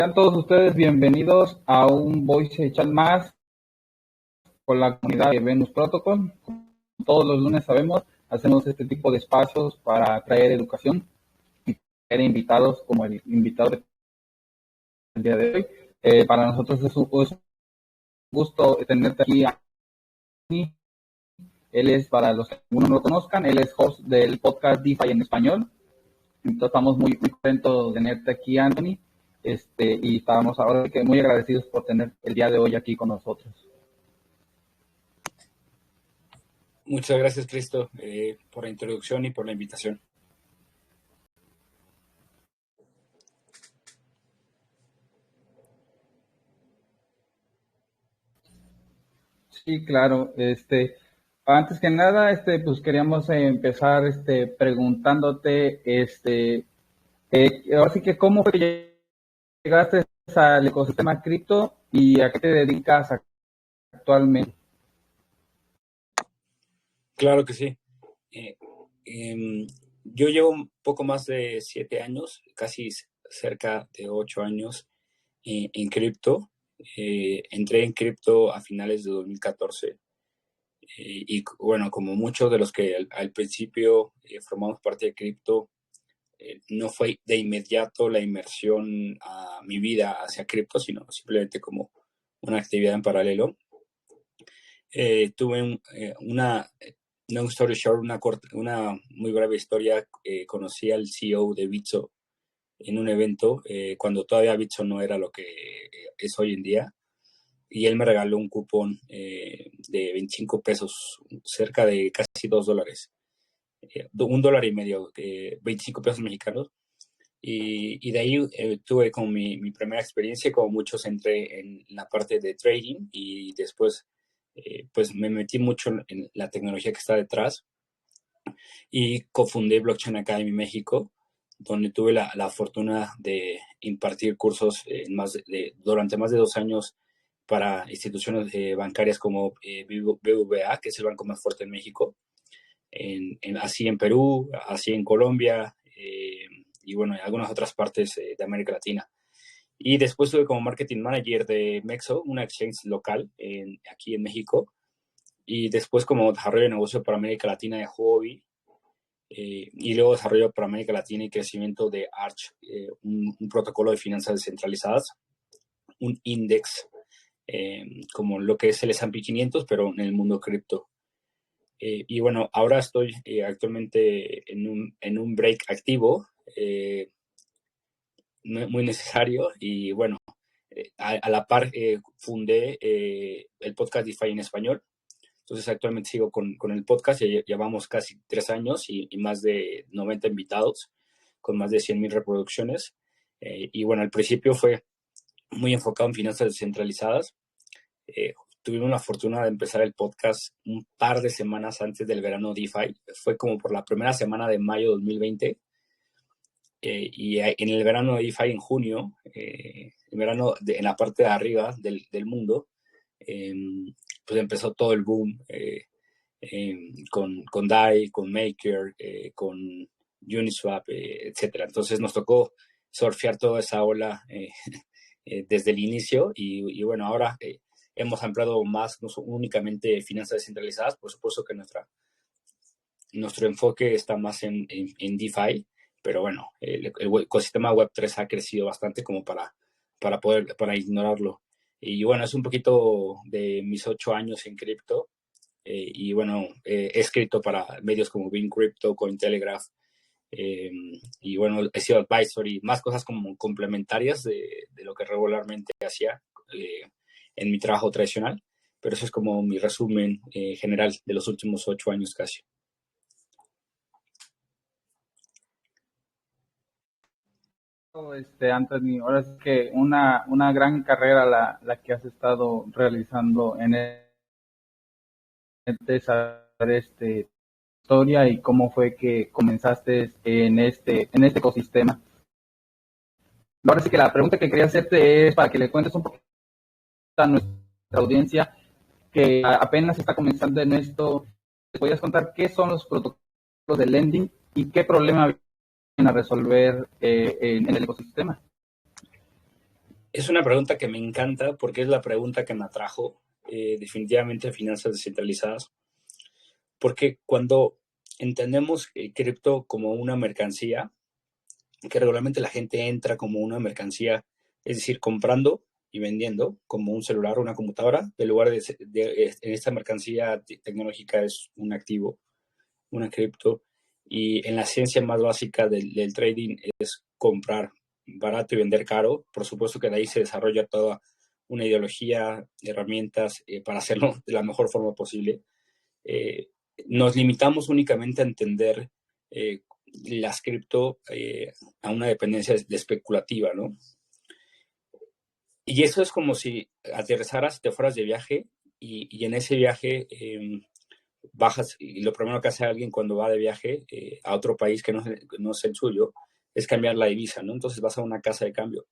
Sean todos ustedes bienvenidos a un Voice Chat más con la comunidad de Venus Protocol. Todos los lunes hacemos este tipo de espacios para traer educación y traer invitados como el invitado del día de hoy. Para nosotros es un gusto tenerte aquí. Él es, para los que no lo conozcan, él es host del podcast DeFi en español. Entonces estamos muy contentos de tenerte aquí, Anthony. Y estábamos ahora que muy agradecidos por tener el día de hoy aquí con nosotros. Muchas gracias, Cristo, por la introducción y por la invitación. Sí, claro. Antes que nada, pues queríamos empezar, preguntándote, ahora sí que cómo fue que llegaste al ecosistema cripto y a qué te dedicas actualmente. Claro que sí. Yo llevo un poco más de 7 años, casi cerca de 8 años en cripto. Entré en cripto a finales de 2014 y bueno, como muchos de los que al principio formamos parte de cripto, no fue de inmediato la inmersión a mi vida hacia cripto, sino simplemente como una actividad en paralelo. Tuve una long story short, una muy breve historia. Conocí al CEO de Bitso en un evento cuando todavía Bitso no era lo que es hoy en día, y él me regaló un cupón de 25 pesos, cerca de casi $2, $1.50, 25 pesos mexicanos. Y de ahí tuve como mi primera experiencia. Como muchos, entré en la parte de trading y después pues me metí mucho en la tecnología que está detrás y cofundé Blockchain Academy México, donde tuve la fortuna de impartir cursos durante más de 2 años para instituciones bancarias como BBVA, que es el banco más fuerte en México, así en Perú, así en Colombia, y bueno, en algunas otras partes de América Latina. Y después estuve como marketing manager de Mexo, una exchange local aquí en México, y después como desarrollo de negocio para América Latina de Huobi, y luego desarrollo para América Latina y crecimiento de Arch, un protocolo de finanzas descentralizadas, un index, como lo que es el S&P 500, pero en el mundo cripto. Y bueno, ahora estoy actualmente en un break activo, muy necesario, y bueno, a la par fundé el podcast DeFi en español. Entonces actualmente sigo con el podcast. Ya llevamos casi 3 años y más de 90 invitados, con más de 100,000 reproducciones. Y bueno, al principio fue muy enfocado en finanzas descentralizadas. Tuvimos la fortuna de empezar el podcast un par de semanas antes del verano DeFi. Fue como por la primera semana de mayo de 2020. Y en el verano de DeFi en junio, el verano en la parte de arriba del mundo, pues empezó todo el boom con DAI, con Maker, con Uniswap, etcétera. Entonces nos tocó surfear toda esa ola desde el inicio, y bueno, ahora hemos ampliado más, no únicamente finanzas descentralizadas. Por supuesto que nuestro enfoque está más en DeFi, pero bueno, el ecosistema Web3 ha crecido bastante como para ignorarlo. Y bueno, es un poquito de mis 8 años en cripto. Y bueno, he escrito para medios como Bean Crypto, Cointelegraph, y bueno, he sido advisory, más cosas como complementarias de lo que regularmente hacía en mi trabajo tradicional. Pero eso es como mi resumen general de los últimos 8 años casi. Anthony, ahora es que una gran carrera la que has estado realizando en historia y cómo fue que comenzaste en este ecosistema. Ahora sí que la pregunta que quería hacerte es para que le cuentes un poquito a nuestra audiencia que apenas está comenzando en esto. ¿Te podrías contar qué son los protocolos de lending y qué problema vienen a resolver en el ecosistema? Es una pregunta que me encanta porque es la pregunta que me atrajo definitivamente a finanzas descentralizadas, porque cuando entendemos el cripto como una mercancía, que regularmente la gente entra como una mercancía, es decir, comprando y vendiendo como un celular o una computadora, en lugar de esta mercancía tecnológica es un activo, una cripto, y en la ciencia más básica del trading es comprar barato y vender caro. Por supuesto que de ahí se desarrolla toda una ideología, herramientas para hacerlo de la mejor forma posible. Eh, Nos limitamos únicamente a entender las cripto a una dependencia de especulativa, ¿no? Y eso es como si aterrizaras, te fueras de viaje y en ese viaje bajas y lo primero que hace alguien cuando va de viaje a otro país que no es el suyo es cambiar la divisa, ¿no? Entonces vas a una casa de cambio.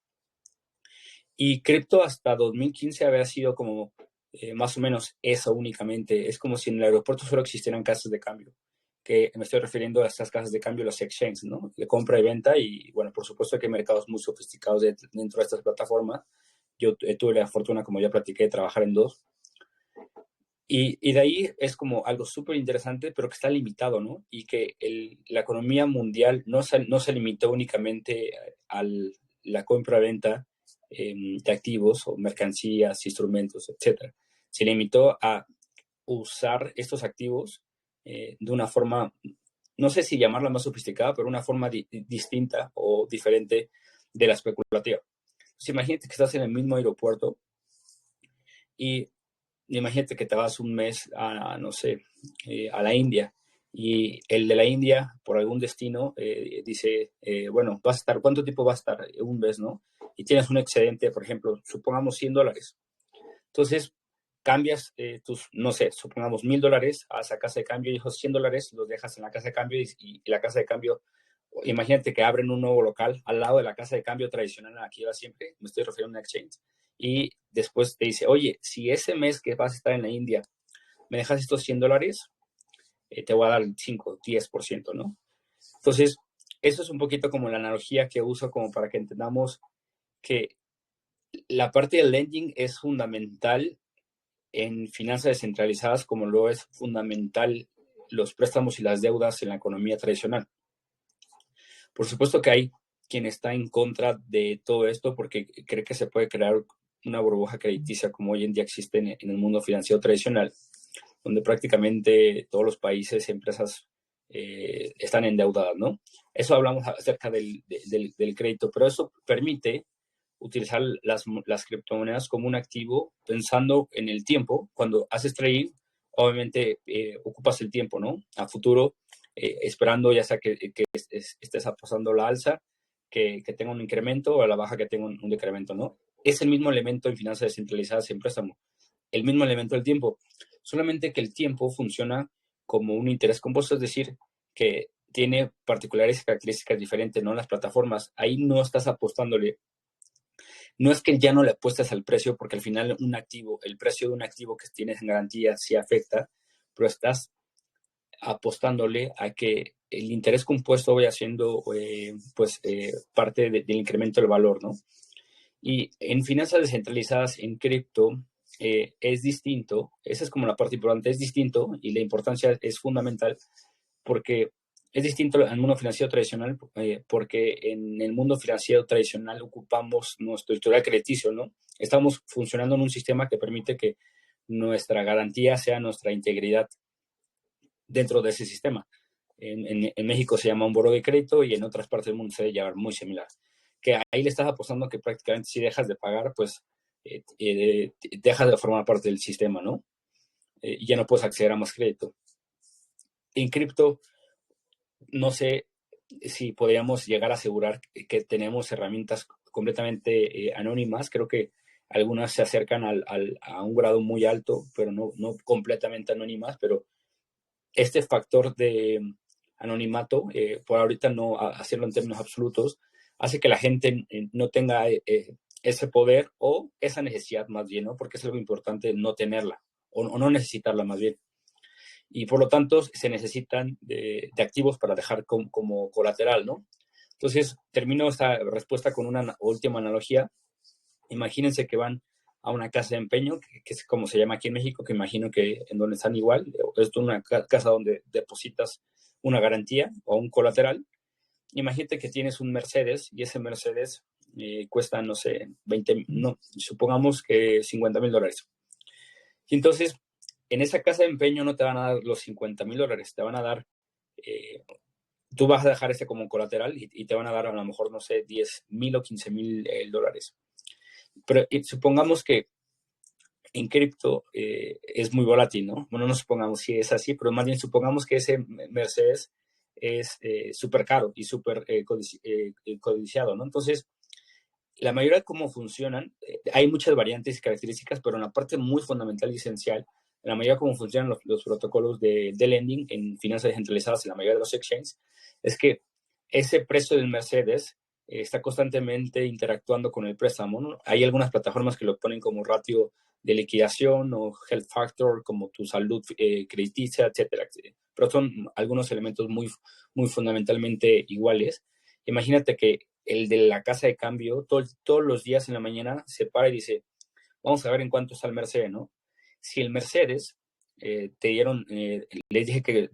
Y cripto hasta 2015 había sido como más o menos eso únicamente. Es como si en el aeropuerto solo existieran casas de cambio, que me estoy refiriendo a estas casas de cambio, los exchanges, ¿no? De compra y venta y, bueno, por supuesto que hay mercados muy sofisticados dentro de estas plataformas. Yo tuve la fortuna, como ya platiqué, de trabajar en dos. Y de ahí es como algo súper interesante, pero que está limitado, ¿no? Y que la economía mundial no se limitó únicamente a la compra-venta de activos o mercancías, instrumentos, etcétera. Se limitó a usar estos activos de una forma, no sé si llamarla más sofisticada, pero una forma distinta o diferente de la especulativa. Pues imagínate que estás en el mismo aeropuerto y imagínate que te vas un mes a, no sé, a la India y el de la India, por algún destino, dice, bueno, vas a estar, ¿cuánto tiempo va a estar? Un mes, ¿no? Y tienes un excedente, por ejemplo, supongamos $100. Entonces, cambias tus, no sé, supongamos $1,000 a esa casa de cambio y esos $100 los dejas en la casa de cambio y la casa de cambio, imagínate que abren un nuevo local al lado de la casa de cambio tradicional a la que iba siempre, me estoy refiriendo a un exchange, y después te dice, oye, si ese mes que vas a estar en la India me dejas estos $100, te voy a dar el 5, 10%, ¿no? Entonces, eso es un poquito como la analogía que uso como para que entendamos que la parte del lending es fundamental en finanzas descentralizadas como lo es fundamental los préstamos y las deudas en la economía tradicional. Por supuesto que hay quien está en contra de todo esto porque cree que se puede crear una burbuja crediticia como hoy en día existe en el mundo financiero tradicional, donde prácticamente todos los países y empresas están endeudadas, ¿no? Eso hablamos acerca del crédito, pero eso permite utilizar las criptomonedas como un activo pensando en el tiempo. Cuando haces trading, obviamente ocupas el tiempo, ¿no? A futuro, esperando ya sea que estés apostando la alza, que tenga un incremento o a la baja que tenga un decremento, ¿no? Es el mismo elemento en finanzas descentralizadas en préstamo, el mismo elemento del tiempo, solamente que el tiempo funciona como un interés compuesto, es decir, que tiene particulares características diferentes, ¿no? Las plataformas, ahí no estás apostándole, no es que ya no le apuestes al precio, porque al final un activo, el precio de un activo que tienes en garantía sí afecta, pero estás apostándole a que el interés compuesto vaya siendo parte del incremento del valor, ¿no? Y en finanzas descentralizadas, en cripto, es distinto, esa es como la parte importante, es distinto y la importancia es fundamental porque es distinto al mundo financiero tradicional, porque en el mundo financiero tradicional ocupamos nuestro historial crediticio, ¿no? Estamos funcionando en un sistema que permite que nuestra garantía sea nuestra integridad dentro de ese sistema. En México se llama un buro de crédito y en otras partes del mundo se debe llamar muy similar. Que ahí le estás apostando que prácticamente si dejas de pagar, pues dejas de formar parte del sistema, ¿no? Y ya no puedes acceder a más crédito. En cripto, no sé si podríamos llegar a asegurar que tenemos herramientas completamente anónimas. Creo que algunas se acercan a un grado muy alto, pero no completamente anónimas, pero este factor de anonimato, por ahorita no hacerlo en términos absolutos, hace que la gente no tenga ese poder o esa necesidad más bien, ¿no? Porque es algo importante no tenerla o no necesitarla más bien. Y por lo tanto se necesitan de activos para dejar como colateral, ¿no? Entonces, termino esta respuesta con una última analogía Imagínense que van a una casa de empeño, que es como se llama aquí en México, que imagino que en donde están igual. Es una casa donde depositas una garantía o un colateral. Imagínate que tienes un Mercedes y ese Mercedes cuesta, no sé, supongamos que $50,000. Y entonces, en esa casa de empeño no te van a dar los $50,000, te van a dar, tú vas a dejar ese como colateral y te van a dar a lo mejor, no sé, 10,000 o 15,000 dólares. Pero supongamos que en cripto es muy volátil, ¿no? Bueno, no supongamos si es así, pero más bien supongamos que ese Mercedes es súper caro y súper codiciado, ¿no? Entonces, la mayoría de cómo funcionan, hay muchas variantes y características, pero en la parte muy fundamental y esencial, en la mayoría de cómo funcionan los protocolos de lending en finanzas descentralizadas en la mayoría de los exchanges, es que ese precio del Mercedes está constantemente interactuando con el préstamo, ¿no? Hay algunas plataformas que lo ponen como ratio de liquidación o health factor, como tu salud crediticia, etcétera, etcétera. Pero son algunos elementos muy, muy fundamentalmente iguales. Imagínate que el de la casa de cambio todos los días en la mañana se para y dice, vamos a ver en cuánto está el Mercedes, ¿no? Si el Mercedes te dieron, les dije que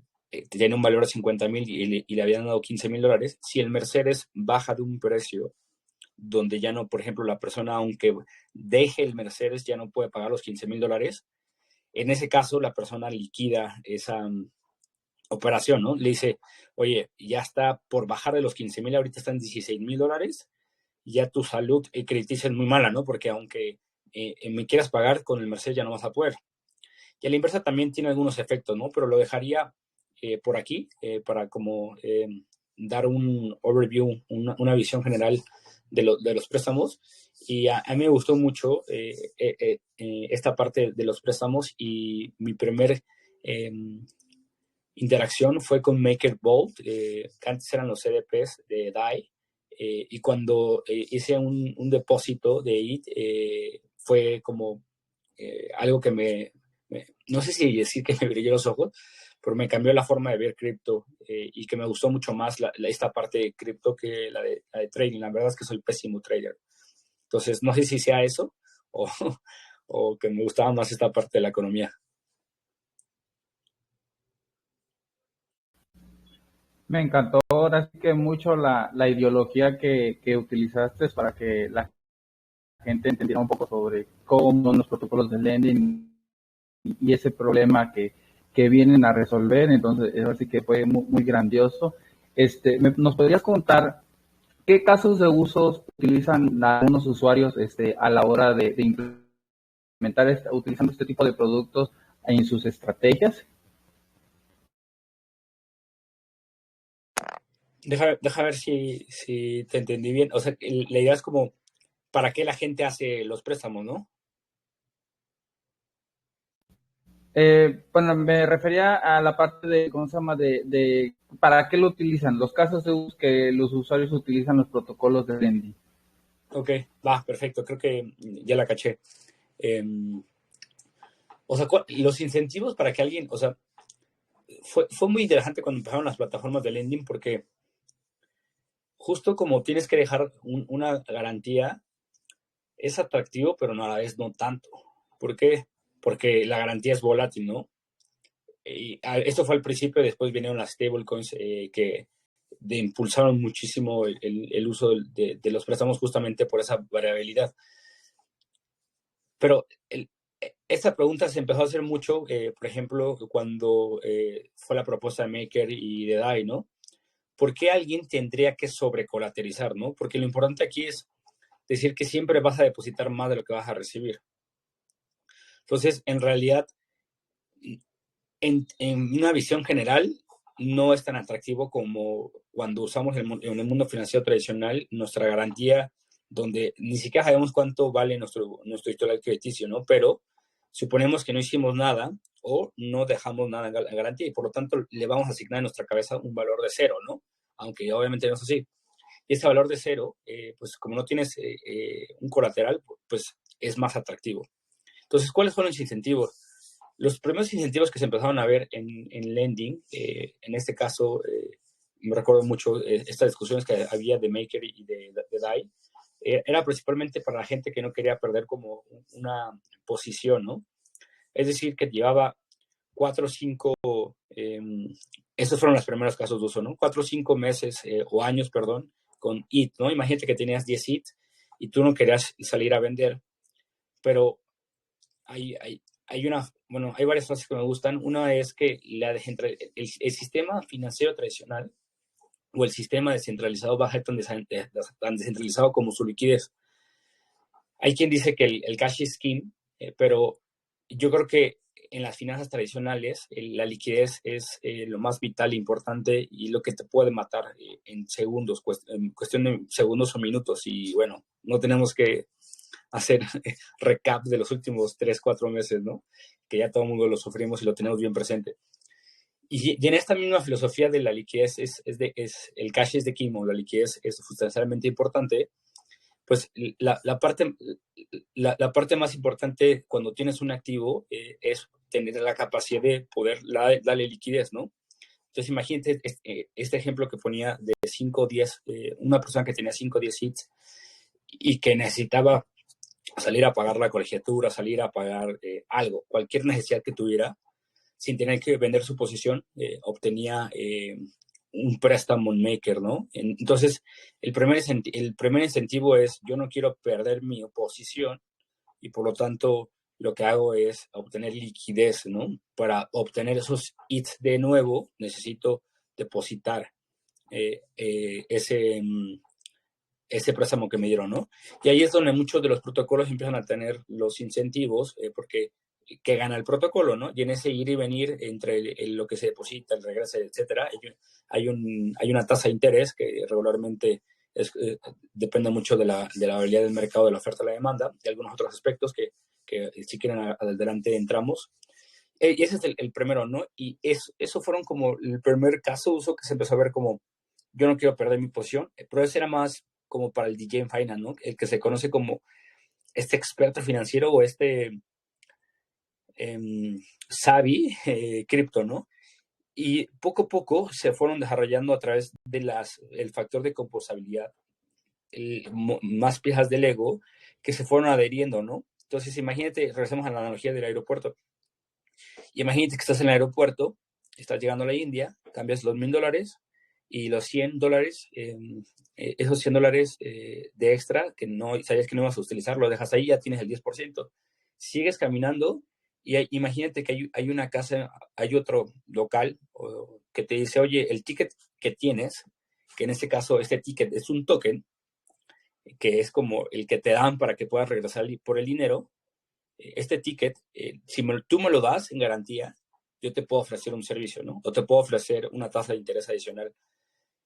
tiene un valor de 50,000 y le habían dado 15,000 dólares, si el Mercedes baja de un precio donde ya no, por ejemplo, la persona, aunque deje el Mercedes, ya no puede pagar los 15,000 dólares, en ese caso la persona liquida esa operación, ¿no? Le dice, oye, ya está por bajar de los 15,000, ahorita están 16,000 dólares, ya tu salud crediticia es muy mala, ¿no? Porque aunque me quieras pagar con el Mercedes ya no vas a poder. Y a la inversa también tiene algunos efectos, ¿no? Pero lo dejaría por aquí para como dar un overview, una visión general de los préstamos. Y a mí me gustó mucho esta parte de los préstamos y mi primer interacción fue con MakerBolt, que antes eran los CDPs de DAI, y cuando hice un depósito de IT, fue como algo que no sé si decir que me brilló los ojos, pero me cambió la forma de ver cripto y que me gustó mucho más esta parte de cripto que la de trading. La verdad es que soy pésimo trader. Entonces, no sé si sea eso o, o que me gustaba más esta parte de la economía. Me encantó ahora sí que mucho la ideología que utilizaste para que la gente entendiera un poco sobre cómo son los protocolos de lending y ese problema que vienen a resolver. Entonces, eso sí que fue muy, muy grandioso. ¿Nos podrías contar qué casos de usos utilizan algunos usuarios a la hora de implementar, utilizando este tipo de productos en sus estrategias? Deja ver si te entendí bien. O sea, la idea es como, ¿para qué la gente hace los préstamos, no? Bueno, me refería a la parte de, ¿cómo se llama? De ¿para qué lo utilizan? Los casos de uso que los usuarios utilizan los protocolos de lending. Ok, va, perfecto. Creo que ya la caché. Eh, o sea, los incentivos para que alguien, o sea, fue muy interesante cuando empezaron las plataformas de lending porque justo como tienes que dejar una garantía, es atractivo, pero no a la vez no tanto. ¿Por qué? Porque la garantía es volátil, ¿no? Y esto fue al principio, después vinieron las stablecoins que impulsaron muchísimo el uso de los préstamos justamente por esa variabilidad. Pero esta pregunta se empezó a hacer mucho, por ejemplo, cuando fue la propuesta de Maker y de DAI, ¿no? ¿Por qué alguien tendría que sobrecolaterizar, no? Porque lo importante aquí es decir que siempre vas a depositar más de lo que vas a recibir. Entonces, en realidad, en una visión general, no es tan atractivo como cuando usamos en el mundo financiero tradicional nuestra garantía, donde ni siquiera sabemos cuánto vale nuestro historial crediticio, ¿no? Pero suponemos que no hicimos nada o no dejamos nada en garantía y por lo tanto le vamos a asignar en nuestra cabeza un valor de cero, ¿no? Aunque obviamente no es así. Y ese valor de cero, pues como no tienes un colateral, pues es más atractivo. Entonces, ¿cuáles fueron los incentivos? Los primeros incentivos que se empezaron a ver en lending, en este caso, me recuerdo mucho estas discusiones que había de Maker y de DAI, era principalmente para la gente que no quería perder como una posición, ¿no? Es decir, que llevaba 4 o 5, esos fueron los primeros casos de uso, ¿no? 4 o 5 meses o años, perdón, con ETH, ¿no? Imagínate que tenías 10 ETH y tú no querías salir a vender, pero hay varias frases que me gustan. Una es que el sistema financiero tradicional o el sistema descentralizado va a ser tan descentralizado como su liquidez. Hay quien dice que el cash is king, pero yo creo que en las finanzas tradicionales la liquidez es lo más vital e importante y lo que te puede matar en segundos, en cuestión de segundos o minutos. Y bueno, no tenemos que hacer recap de los últimos 3, 4 meses, ¿no? Que ya todo el mundo lo sufrimos y lo tenemos bien presente. Y en esta misma filosofía de la liquidez, el cash es de king, la liquidez es sustancialmente importante. Pues la parte más importante cuando tienes un activo es tener la capacidad de poder darle liquidez, ¿no? Entonces, imagínate este ejemplo que ponía de 5 o 10, una persona que tenía 5 o 10 hits y que necesitaba salir a pagar la colegiatura, salir a pagar algo, cualquier necesidad que tuviera, sin tener que vender su posición, obtenía un préstamo maker, ¿no? Entonces, el primer incentivo es, yo no quiero perder mi posición y por lo tanto lo que hago es obtener liquidez, ¿no? Para obtener esos hits de nuevo, necesito depositar ese préstamo que me dieron, ¿no? Y ahí es donde muchos de los protocolos empiezan a tener los incentivos, porque que gana el protocolo, ¿no? Y en ese ir y venir entre lo que se deposita, el regreso, etcétera, hay una tasa de interés que regularmente depende mucho de la habilidad del mercado, de la oferta y la demanda, y algunos otros aspectos que si quieren adelante entramos. Y ese es el primero, ¿no? Y eso fueron como el primer caso de uso que se empezó a ver como, yo no quiero perder mi posición, pero ese era más como para el DJ en Finance, ¿no? El que se conoce como este experto financiero o savvy cripto, ¿no? Y poco a poco se fueron desarrollando a través de el factor de composabilidad, más piezas del Lego que se fueron adheriendo, ¿no? Entonces, imagínate, regresemos a la analogía del aeropuerto. Imagínate que estás en el aeropuerto, estás llegando a la India, cambias los $1,000 y los $100, esos $100 de extra que no sabías que no ibas a utilizar, lo dejas ahí, ya tienes el 10%. Sigues caminando y imagínate que hay una casa, hay otro local que te dice, oye, el ticket que tienes, que en este caso este ticket es un token, que es como el que te dan para que puedas regresar por el dinero, este ticket, si tú me lo das en garantía, yo te puedo ofrecer un servicio, ¿no? O te puedo ofrecer una tasa de interés adicional.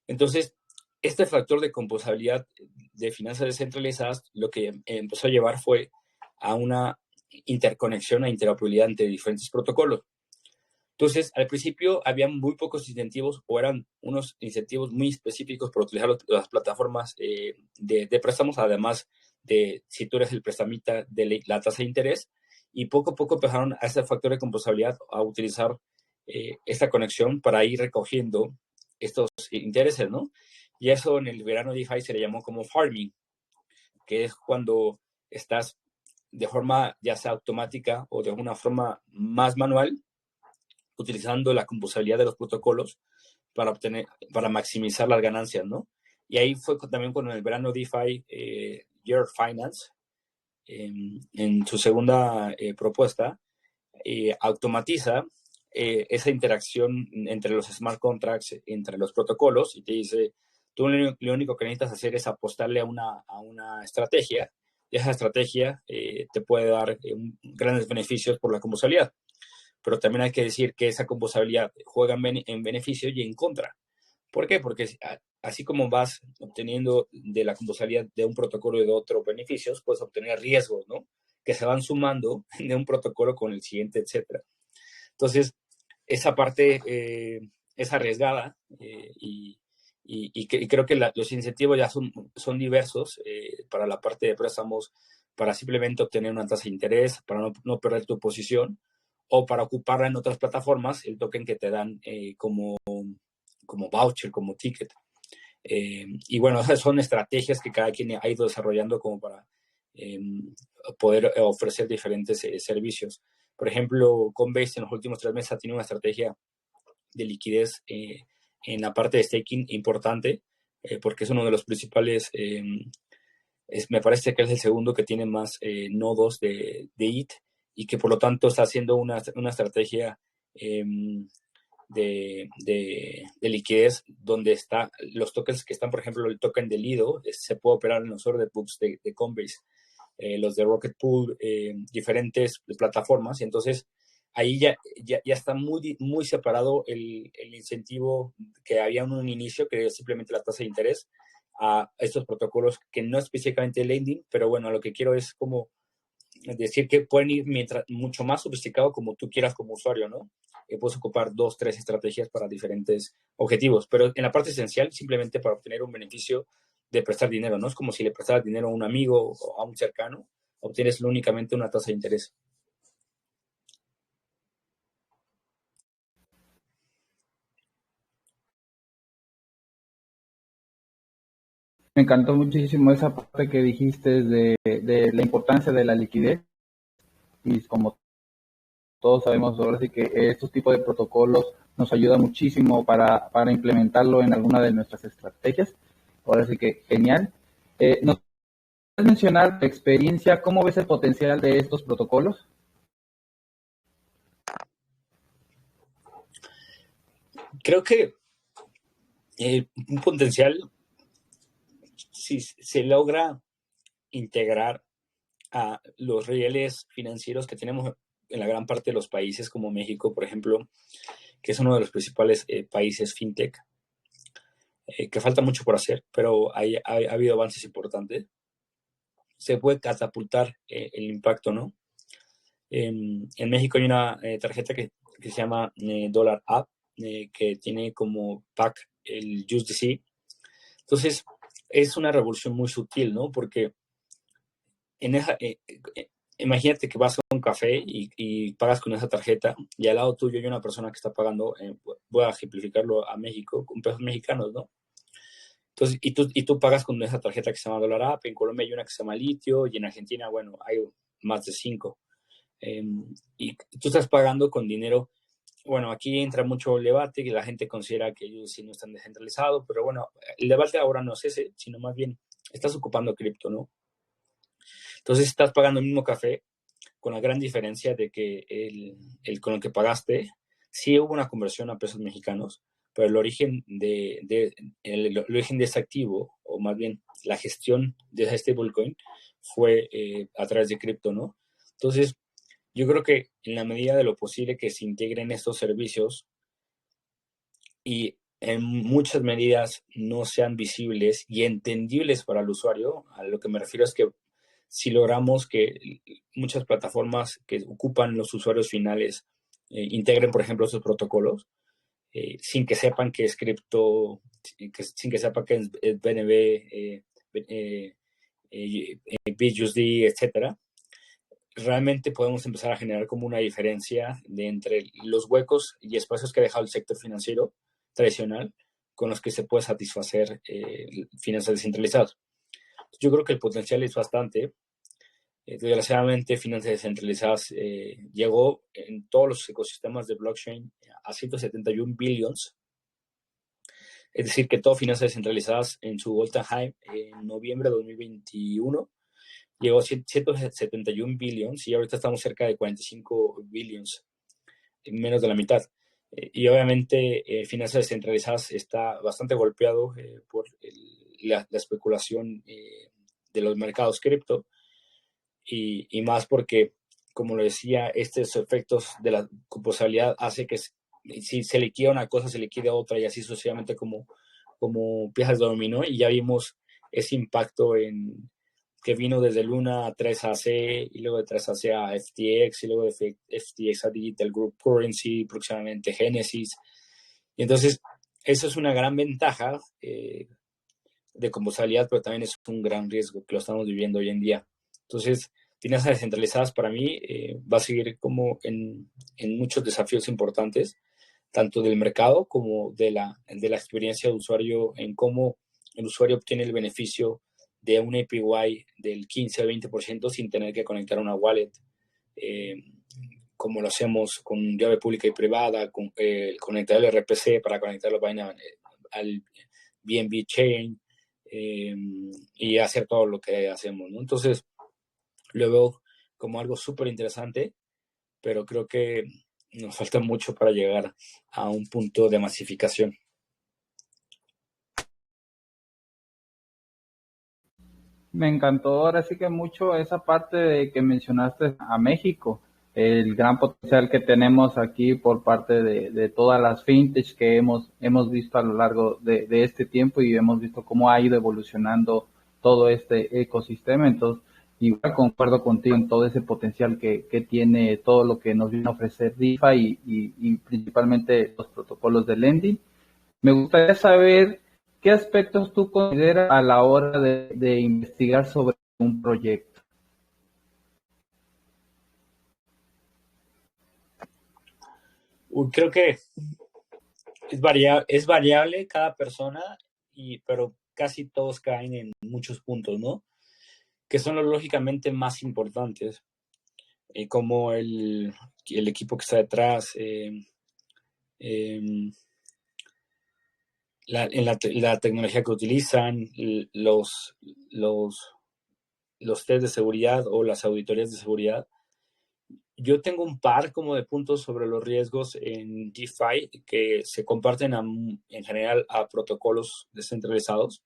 Entonces, este factor de composabilidad de finanzas descentralizadas lo que empezó a llevar fue a una interconexión, a interoperabilidad entre diferentes protocolos. Entonces, al principio había muy pocos incentivos o eran unos incentivos muy específicos por utilizar las plataformas de préstamos, además de si tú eres el prestamita de la tasa de interés, y poco a poco empezaron a ese factor de composabilidad a utilizar esta conexión para ir recogiendo estos intereses, ¿no? Y eso en el verano DeFi se le llamó como farming, que es cuando estás de forma ya sea automática o de alguna forma más manual, utilizando la composabilidad de los protocolos para maximizar las ganancias, ¿no? Y ahí fue también cuando en el verano DeFi, Year Finance, en su segunda propuesta, automatiza esa interacción entre los smart contracts, entre los protocolos, y te dice, tú lo único que necesitas hacer es apostarle a una estrategia, y esa estrategia te puede dar grandes beneficios por la composabilidad. Pero también hay que decir que esa composabilidad juega en beneficio y en contra. ¿Por qué? Porque así como vas obteniendo de la composabilidad de un protocolo y de otro beneficios, puedes obtener riesgos, ¿no? Que se van sumando de un protocolo con el siguiente, etcétera. Entonces, esa parte es arriesgada y creo que los incentivos ya son diversos para la parte de préstamos, para simplemente obtener una tasa de interés, para no perder tu posición, o para ocuparla en otras plataformas, el token que te dan como voucher, como ticket. Y bueno, esas son estrategias que cada quien ha ido desarrollando como para poder ofrecer diferentes servicios. Por ejemplo, Coinbase en los últimos 3 meses ha tenido una estrategia de liquidez en la parte de staking importante, porque es uno de los principales, me parece que es el segundo que tiene más nodos de ETH, y que por lo tanto está haciendo una estrategia de liquidez donde está los tokens que están, por ejemplo, el token de Lido, se puede operar en los order books de Coinbase, los de Rocket Pool, diferentes plataformas, y entonces ahí ya está muy separado el incentivo que había en un inicio, que es simplemente la tasa de interés, a estos protocolos que no específicamente lending, pero bueno, lo que quiero es como decir que pueden ir mucho más sofisticado como tú quieras como usuario, ¿no? Puedes ocupar 2, 3 estrategias para diferentes objetivos, pero en la parte esencial, simplemente para obtener un beneficio de prestar dinero, ¿no? Es como si le prestaras dinero a un amigo o a un cercano, obtienes únicamente una tasa de interés. Me encantó muchísimo esa parte que dijiste de la importancia de la liquidez, y como todos sabemos ahora sí que estos tipos de protocolos nos ayudan muchísimo para implementarlo en alguna de nuestras estrategias. Ahora sí que genial. ¿Nos puedes mencionar tu experiencia? ¿Cómo ves el potencial de estos protocolos? Creo que un potencial, si se logra integrar a los rieles financieros que tenemos en la gran parte de los países, como México, por ejemplo, que es uno de los principales países fintech, que falta mucho por hacer, pero ha habido avances importantes. Se puede catapultar el impacto, ¿no? En México hay una tarjeta que se llama Dollar App, que tiene como pack el USDC. Entonces, es una revolución muy sutil, ¿no? Porque en esa, imagínate que vas a un café y pagas con esa tarjeta, y al lado tuyo hay una persona que está pagando, voy a ejemplificarlo a México, con pesos mexicanos, ¿no? Entonces, y tú pagas con esa tarjeta que se llama Dollar App. En Colombia hay una que se llama Litio, y en Argentina, bueno, hay más de 5. Y tú estás pagando con dinero. Bueno, aquí entra mucho el debate, que la gente considera que ellos sí no están descentralizados, pero bueno, el debate ahora no es ese, sino más bien estás ocupando cripto, ¿no? Entonces estás pagando el mismo café, con la gran diferencia de que con el que pagaste, sí hubo una conversión a pesos mexicanos, pero el origen de ese activo, o más bien la gestión de ese stablecoin, fue a través de cripto, ¿no? Entonces, yo creo que en la medida de lo posible que se integren estos servicios y en muchas medidas no sean visibles y entendibles para el usuario, a lo que me refiero es que si logramos que muchas plataformas que ocupan los usuarios finales integren, por ejemplo, esos protocolos, sin que sepan que es cripto, sin que sepan que es BNB, BUSD, etcétera, realmente podemos empezar a generar como una diferencia entre los huecos y espacios que ha dejado el sector financiero tradicional con los que se puede satisfacer finanzas descentralizadas. Yo creo que el potencial es bastante. Desgraciadamente, finanzas descentralizadas llegó en todos los ecosistemas de blockchain a 171 billions. Es decir, que todas finanzas descentralizadas en su all-time high en noviembre de 2021 llegó a 171 billions, y ahorita estamos cerca de 45 billions, en menos de la mitad. Y obviamente finanzas descentralizadas está bastante golpeado por la especulación de los mercados cripto, y más porque, como lo decía, estos efectos de la composabilidad hace que si se liquida una cosa, se liquida otra, y así sucesivamente como piezas de dominó, y ya vimos ese impacto que vino desde Luna a 3AC, y luego de 3AC a FTX, y luego de FTX a Digital Group Currency, próximamente Genesis. Y entonces, eso es una gran ventaja de composabilidad, pero también es un gran riesgo que lo estamos viviendo hoy en día. Entonces, finanzas descentralizadas para mí va a seguir como en muchos desafíos importantes, tanto del mercado como de la experiencia de usuario, en cómo el usuario obtiene el beneficio de un APY del 15 al 20% sin tener que conectar una wallet, como lo hacemos con llave pública y privada, con conectar el RPC para conectar la vaina al BNB Chain, y hacer todo lo que hacemos, ¿no? Entonces, lo veo como algo súper interesante, pero creo que nos falta mucho para llegar a un punto de masificación. Me encantó ahora sí que mucho esa parte de que mencionaste a México, el gran potencial que tenemos aquí por parte de todas las fintechs que hemos visto a lo largo de este tiempo y hemos visto cómo ha ido evolucionando todo este ecosistema. Entonces, igual concuerdo contigo en todo ese potencial que tiene todo lo que nos viene a ofrecer DeFi y principalmente los protocolos de lending. Me gustaría saber qué aspectos tú consideras a la hora de investigar sobre un proyecto. Creo que es variable cada persona, pero casi todos caen en muchos puntos, ¿no? Que son los lógicamente más importantes, como el equipo que está detrás, la tecnología que utilizan, los test de seguridad o las auditorías de seguridad. Yo tengo un par como de puntos sobre los riesgos en DeFi que se comparten en general a protocolos descentralizados.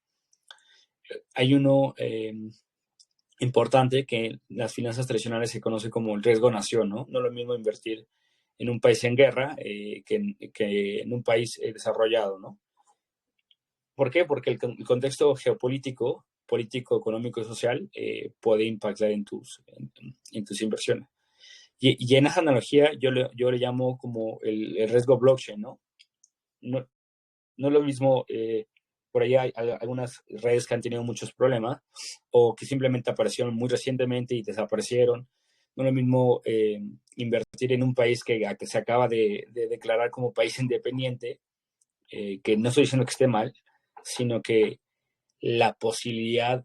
Hay uno importante que en las finanzas tradicionales se conoce como el riesgo nación, ¿no? No es lo mismo invertir en un país en guerra que en un país desarrollado, ¿no? ¿Por qué? Porque el contexto geopolítico, político, económico y social puede impactar en tus inversiones. Y en esa analogía yo le llamo como el riesgo blockchain, ¿no? No, no es lo mismo, por ahí hay algunas redes que han tenido muchos problemas o que simplemente aparecieron muy recientemente y desaparecieron. No es lo mismo invertir en un país que se acaba de declarar como país independiente, que no estoy diciendo que esté mal, sino que la posibilidad,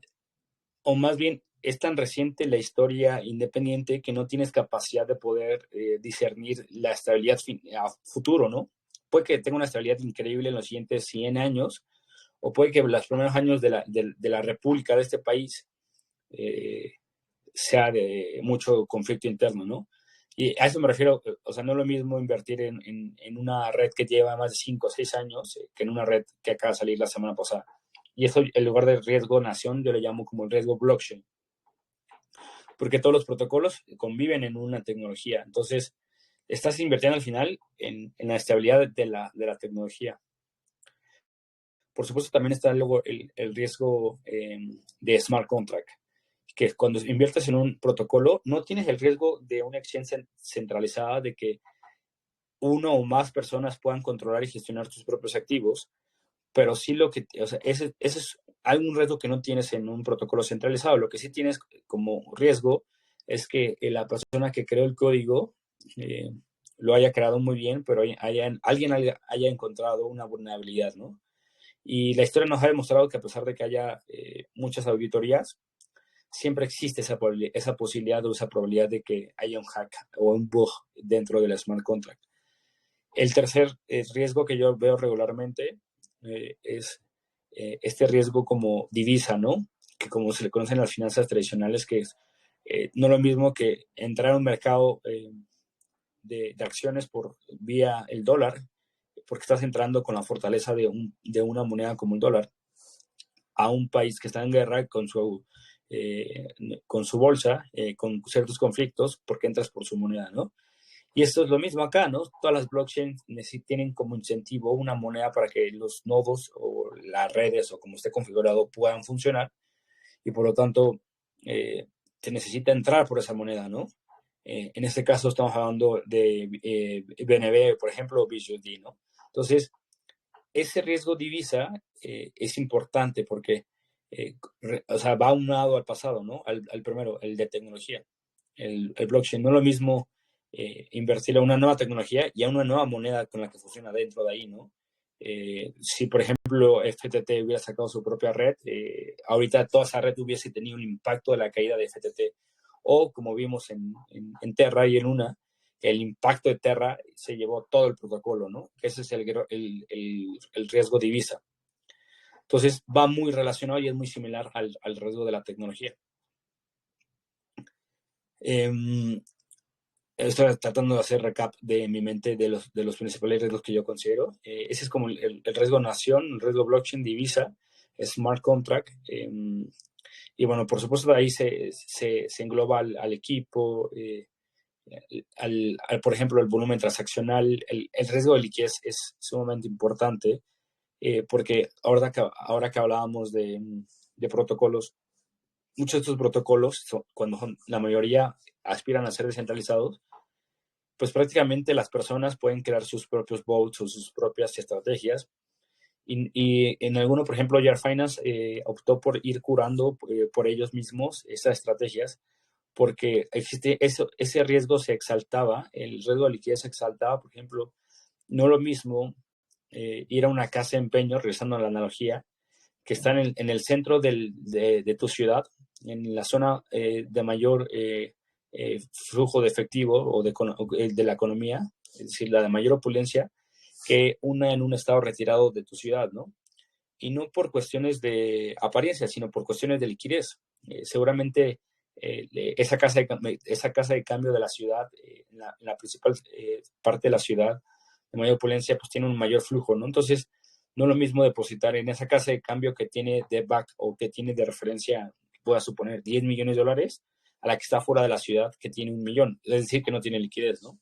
o más bien es tan reciente la historia independiente que no tienes capacidad de poder discernir la estabilidad a futuro, ¿no? Puede que tenga una estabilidad increíble en los siguientes 100 años, o puede que los primeros años de la república de este país eh, sea de mucho conflicto interno, ¿no? Y a eso me refiero, o sea, no es lo mismo invertir en una red que lleva más de 5 o 6 años que en una red que acaba de salir la semana pasada. Y eso, en lugar de riesgo nación, yo le llamo como el riesgo blockchain, porque todos los protocolos conviven en una tecnología. Entonces, estás invirtiendo al final en la estabilidad de la tecnología. Por supuesto, también está luego el riesgo de smart contract, que cuando inviertes en un protocolo, no tienes el riesgo de una exchange centralizada de que uno o más personas puedan controlar y gestionar tus propios activos, pero sí o sea, ese es algún riesgo que no tienes en un protocolo centralizado. Lo que sí tienes como riesgo es que la persona que creó el código eh, lo haya creado muy bien, pero alguien haya encontrado una vulnerabilidad, ¿no? Y la historia nos ha demostrado que a pesar de que haya muchas auditorías, siempre existe esa posibilidad o esa probabilidad de que haya un hack o un bug dentro del smart contract. El tercer riesgo que yo veo regularmente es este riesgo como divisa, ¿no? Que como se le conocen en las finanzas tradicionales, que es no lo mismo que entrar a un mercado de acciones por vía el dólar, porque estás entrando con la fortaleza de una moneda como el dólar, a un país que está en guerra eh, con su bolsa, con ciertos conflictos, porque entras por su moneda, ¿no? Y esto es lo mismo acá, ¿no? Todas las blockchains tienen como incentivo una moneda para que los nodos o las redes o como esté configurado puedan funcionar y por lo tanto se necesita entrar por esa moneda, ¿no? En este caso estamos hablando de BNB, por ejemplo, o BUSD, ¿no? Entonces, ese riesgo divisa es importante porque, o sea, va aunado al pasado, ¿no? Al primero, el de tecnología. El blockchain no es lo mismo invertir a una nueva tecnología y a una nueva moneda con la que funciona dentro de ahí, ¿no? Si, por ejemplo, FTT hubiera sacado su propia red, ahorita toda esa red hubiese tenido un impacto de la caída de FTT. O, como vimos en Terra y en Luna, el impacto de Terra se llevó todo el protocolo, ¿no? Ese es el riesgo divisa. Entonces, va muy relacionado y es muy similar al riesgo de la tecnología. Estoy tratando de hacer recap de mi mente de los principales riesgos que yo considero. Ese es como el riesgo nación, el riesgo blockchain, divisa, smart contract. Y bueno, por supuesto, de ahí se engloba al equipo, por ejemplo, el volumen transaccional. El riesgo de liquidez es sumamente importante, porque ahora que hablábamos de protocolos, muchos de estos protocolos, cuando la mayoría aspiran a ser descentralizados, pues prácticamente las personas pueden crear sus propios bots o sus propias estrategias. Y en alguno, por ejemplo, Yard Finance optó por ir curando por ellos mismos esas estrategias, porque ese riesgo se exaltaba, el riesgo de liquidez se exaltaba. Por ejemplo, no lo mismo ir a una casa de empeño, regresando a la analogía, que está en el centro de tu ciudad, en la zona de mayor flujo de efectivo o de la economía, es decir, la de mayor opulencia, que una en un estado retirado de tu ciudad, ¿no? Y no por cuestiones de apariencia, sino por cuestiones de liquidez. Seguramente esa casa de cambio de la ciudad, en la principal parte de la ciudad de mayor opulencia, pues tiene un mayor flujo, ¿no? Entonces, no es lo mismo depositar en esa casa de cambio que tiene de back o que tiene de referencia, pueda suponer, 10 millones de dólares, a la que está fuera de la ciudad que tiene 1 millón, es decir, que no tiene liquidez, ¿no?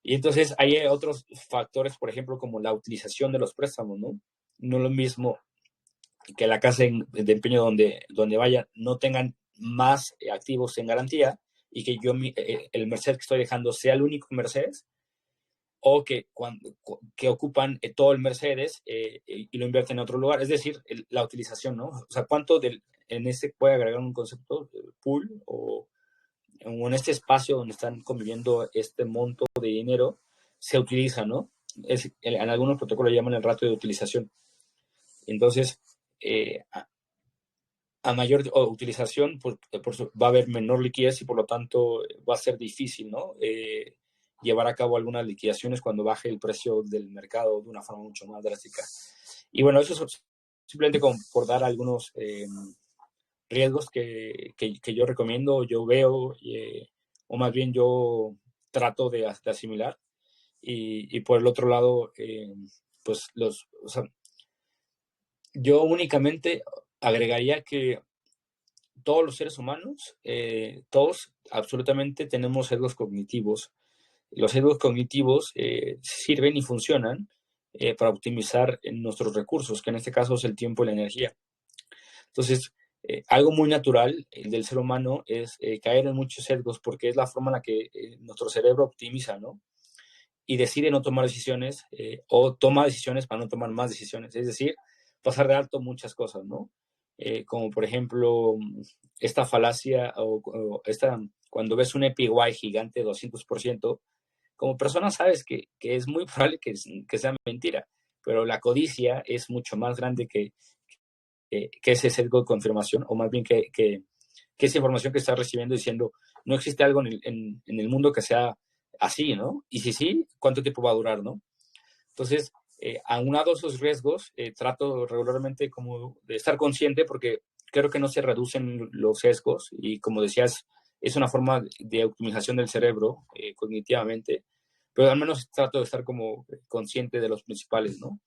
Y entonces hay otros factores, por ejemplo, como la utilización de los préstamos, ¿no? No es lo mismo que la casa de empeño donde vaya no tengan más activos en garantía y que yo el Mercedes que estoy dejando sea el único Mercedes, o que ocupan todo el Mercedes y lo invierten en otro lugar. Es decir, la utilización, ¿no? O sea, ¿cuánto en este puede agregar un concepto pool o en este espacio donde están conviviendo este monto de dinero se utiliza, ¿no? En algunos protocolos llaman el ratio de utilización. Entonces, a mayor utilización, pues, va a haber menor liquidez y por lo tanto va a ser difícil, ¿no? Llevar a cabo algunas liquidaciones cuando baje el precio del mercado de una forma mucho más drástica. Y bueno, eso es simplemente por dar algunos riesgos que yo recomiendo, yo veo, o más bien yo trato de asimilar. Y por el otro lado, pues o sea, yo únicamente agregaría que todos los seres humanos, todos absolutamente tenemos sesgos cognitivos. Los sesgos cognitivos sirven y funcionan para optimizar nuestros recursos, que en este caso es el tiempo y la energía. Entonces, algo muy natural del ser humano es caer en muchos sesgos porque es la forma en la que nuestro cerebro optimiza, ¿no? Y decide no tomar decisiones o toma decisiones para no tomar más decisiones. Es decir, pasar de alto muchas cosas, ¿no? Como por ejemplo, esta falacia o cuando ves un APY gigante de 200%, como persona sabes que es muy probable que sea mentira, pero la codicia es mucho más grande que ese sesgo de confirmación, o más bien que esa información que estás recibiendo diciendo, no existe algo en el mundo que sea así, ¿no? Y si sí, ¿cuánto tiempo va a durar, no? Entonces, aunado a esos riesgos, trato regularmente como de estar consciente porque creo que no se reducen los sesgos y como decías, es una forma de optimización del cerebro cognitivamente, pero al menos trato de estar como consciente de los principales, ¿no?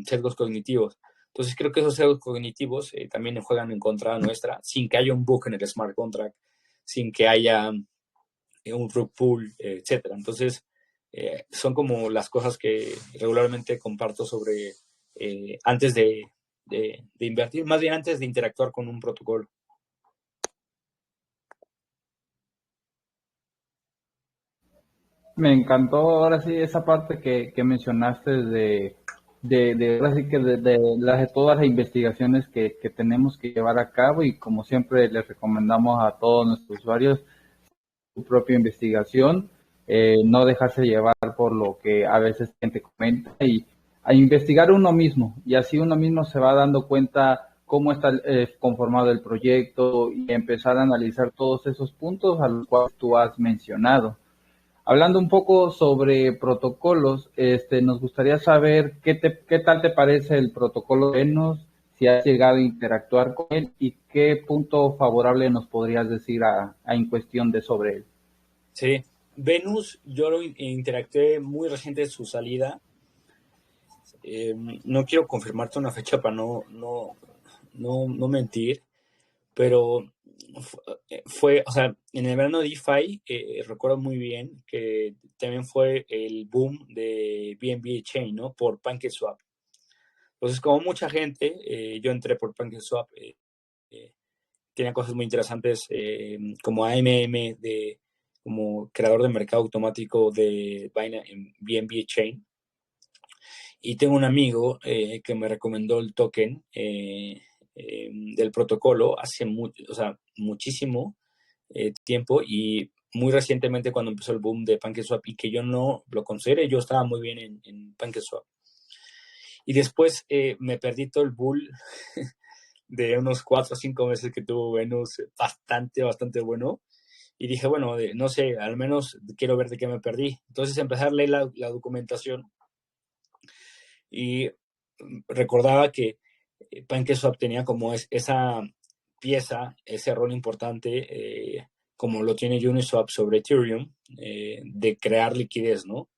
Sesgos cognitivos. Entonces creo que esos sesgos cognitivos también juegan en contra nuestra, sin que haya un bug en el smart contract, sin que haya un rug pull, etcétera. Entonces, son como las cosas que regularmente comparto sobre antes de invertir, más bien antes de interactuar con un protocolo. Me encantó ahora sí esa parte que mencionaste ahora sí que de todas las investigaciones que tenemos que llevar a cabo y como siempre les recomendamos a todos nuestros usuarios su propia investigación, no dejarse llevar por lo que a veces la gente comenta y a investigar uno mismo y así uno mismo se va dando cuenta cómo está conformado el proyecto y empezar a analizar todos esos puntos a los cuales tú has mencionado. Hablando un poco sobre protocolos, nos gustaría saber qué tal te parece el protocolo Venus, si has llegado a interactuar con él y qué punto favorable nos podrías decir en cuestión de sobre él. Sí, Venus, yo lo interactué muy reciente de su salida. No quiero confirmarte una fecha para no mentir, pero fue, o sea, en el verano de DeFi, recuerdo muy bien que también fue el boom de BNB Chain, ¿no? Por PancakeSwap. Entonces, como mucha gente, yo entré por PancakeSwap, tenía cosas muy interesantes como AMM, como creador de mercado automático de Binance en BNB Chain. Y tengo un amigo que me recomendó el token del protocolo hace muchísimo tiempo y muy recientemente cuando empezó el boom de PancakeSwap y que yo no lo consideré, yo estaba muy bien en PancakeSwap. Y después me perdí todo el bull de unos 4 o 5 meses que tuvo Venus, bastante bueno. Y dije, bueno, no sé, al menos quiero ver de qué me perdí. Entonces empecé a leer la documentación y recordaba que PancakeSwap tenía como esa pieza, ese rol importante, como lo tiene Uniswap sobre Ethereum, de crear liquidez, ¿no?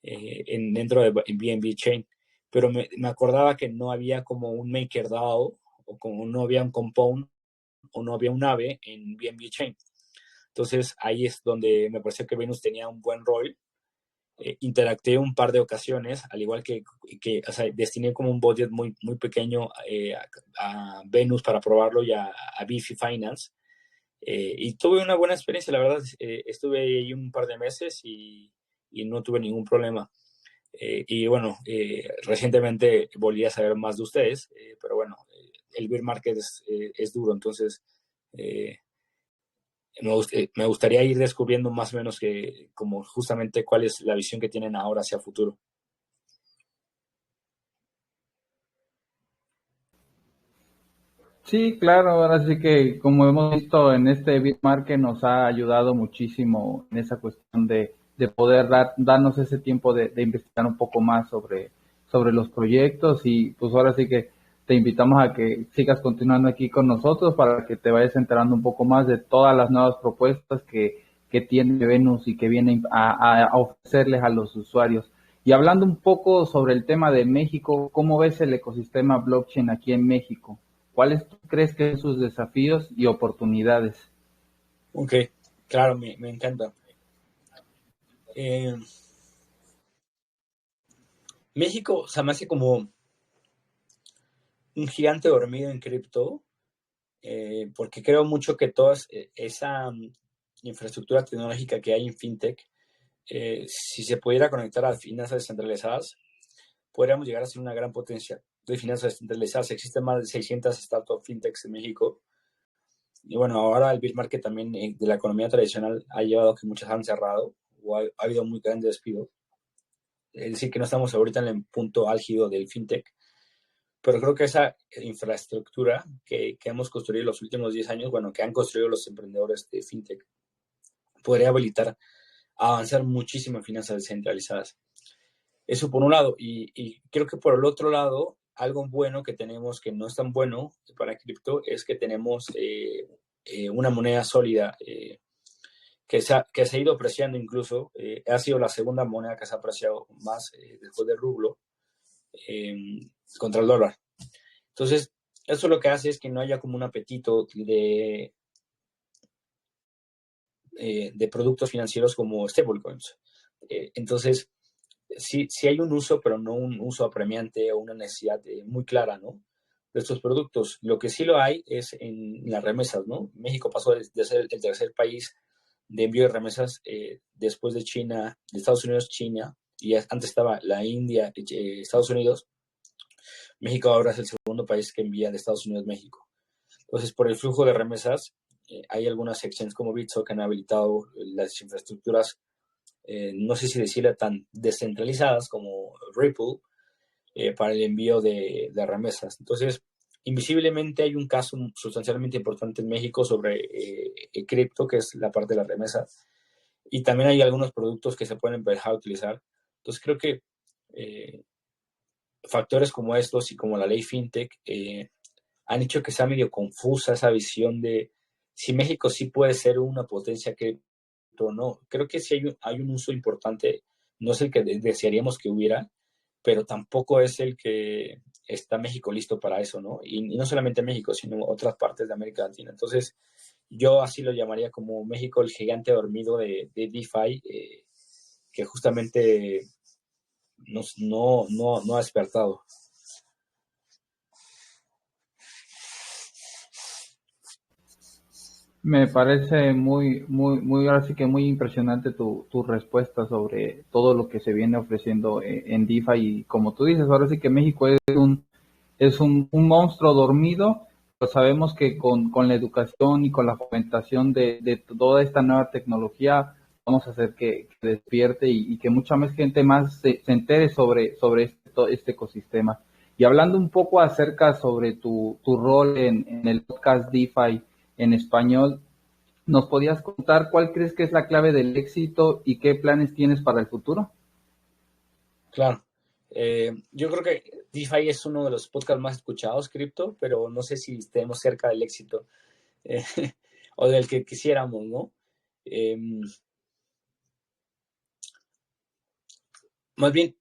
Dentro de BNB Chain. Pero me acordaba que no había como un MakerDAO, o como no había un Compound, o no había un AVE en BNB Chain. Entonces ahí es donde me pareció que Venus tenía un buen rol. Interactué un par de ocasiones, al igual que o sea, destiné como un budget muy pequeño a Venus para probarlo y a Bifi Finance. Y tuve una buena experiencia, la verdad. Estuve ahí un par de meses y no tuve ningún problema. Y bueno, recientemente volví a saber más de ustedes, pero bueno, el bear market es duro, entonces me gustaría ir descubriendo más o menos que, como justamente cuál es la visión que tienen ahora hacia futuro. Sí, claro, ahora sí que como hemos visto en este Bitmarket nos ha ayudado muchísimo en esa cuestión de poder darnos ese tiempo de investigar un poco más sobre los proyectos y pues ahora sí que te invitamos a que sigas continuando aquí con nosotros para que te vayas enterando un poco más de todas las nuevas propuestas que tiene Venus y que viene a ofrecerles a los usuarios. Y hablando un poco sobre el tema de México, ¿cómo ves el ecosistema blockchain aquí en México? ¿Cuáles tú crees que son sus desafíos y oportunidades? Ok, claro, me encanta. Eh, México se me hace como un gigante dormido en cripto, porque creo mucho que toda esa infraestructura tecnológica que hay en FinTech, si se pudiera conectar a finanzas descentralizadas, podríamos llegar a ser una gran potencia de finanzas descentralizadas. Existen más de 600 startups FinTechs en México. Y bueno, ahora el bear market también de la economía tradicional ha llevado a que muchas han cerrado o ha habido muy grandes despidos. Es decir, que no estamos ahorita en el punto álgido del FinTech, pero creo que esa infraestructura que hemos construido en los últimos 10 años, bueno, que han construido los emprendedores de FinTech, podría habilitar a avanzar muchísimo en finanzas descentralizadas. Eso por un lado. Y creo que por el otro lado, algo bueno que tenemos que no es tan bueno para cripto es que tenemos una moneda sólida que se ha ido apreciando incluso. Ha sido la segunda moneda que se ha apreciado más después del rublo eh, contra el dólar. Entonces, eso lo que hace es que no haya como un apetito de productos financieros como stablecoins. Entonces, sí hay un uso, pero no un uso apremiante o una necesidad muy clara, ¿no? De estos productos. Lo que sí lo hay es en las remesas, ¿no? México pasó de ser el tercer país de envío de remesas después de China, de Estados Unidos, China, y antes estaba la India, Estados Unidos. México ahora es el segundo país que envía de Estados Unidos a México. Entonces, por el flujo de remesas, hay algunas exchanges como Bitso que han habilitado las infraestructuras, no sé si decirle tan descentralizadas como Ripple, para el envío de remesas. Entonces, invisiblemente hay un caso sustancialmente importante en México sobre cripto, que es la parte de la remesa, y también hay algunos productos que se pueden empezar a utilizar. Entonces, creo que factores como estos y como la ley FinTech han hecho que sea medio confusa esa visión de si México sí puede ser una potencia cripto o no. Creo que sí hay un uso importante, no es el que desearíamos que hubiera, pero tampoco es el que está México listo para eso, ¿no? Y no solamente México, sino otras partes de América Latina. Entonces, yo así lo llamaría como México el gigante dormido de DeFi, que justamente no ha despertado. Me parece muy, ahora sí que muy impresionante tu respuesta sobre todo lo que se viene ofreciendo en DeFi y como tú dices, ahora sí que México es un monstruo dormido, pero sabemos que con la educación y con la fomentación de toda esta nueva tecnología vamos a hacer que despierte y que mucha más gente más se entere sobre este ecosistema. Y hablando un poco acerca sobre tu rol en el podcast DeFi en español, ¿nos podías contar cuál crees que es la clave del éxito y qué planes tienes para el futuro? Claro. Yo creo que DeFi es uno de los podcasts más escuchados, cripto, pero no sé si estemos cerca del éxito eh, o del que quisiéramos, ¿no? Eh, Más bien,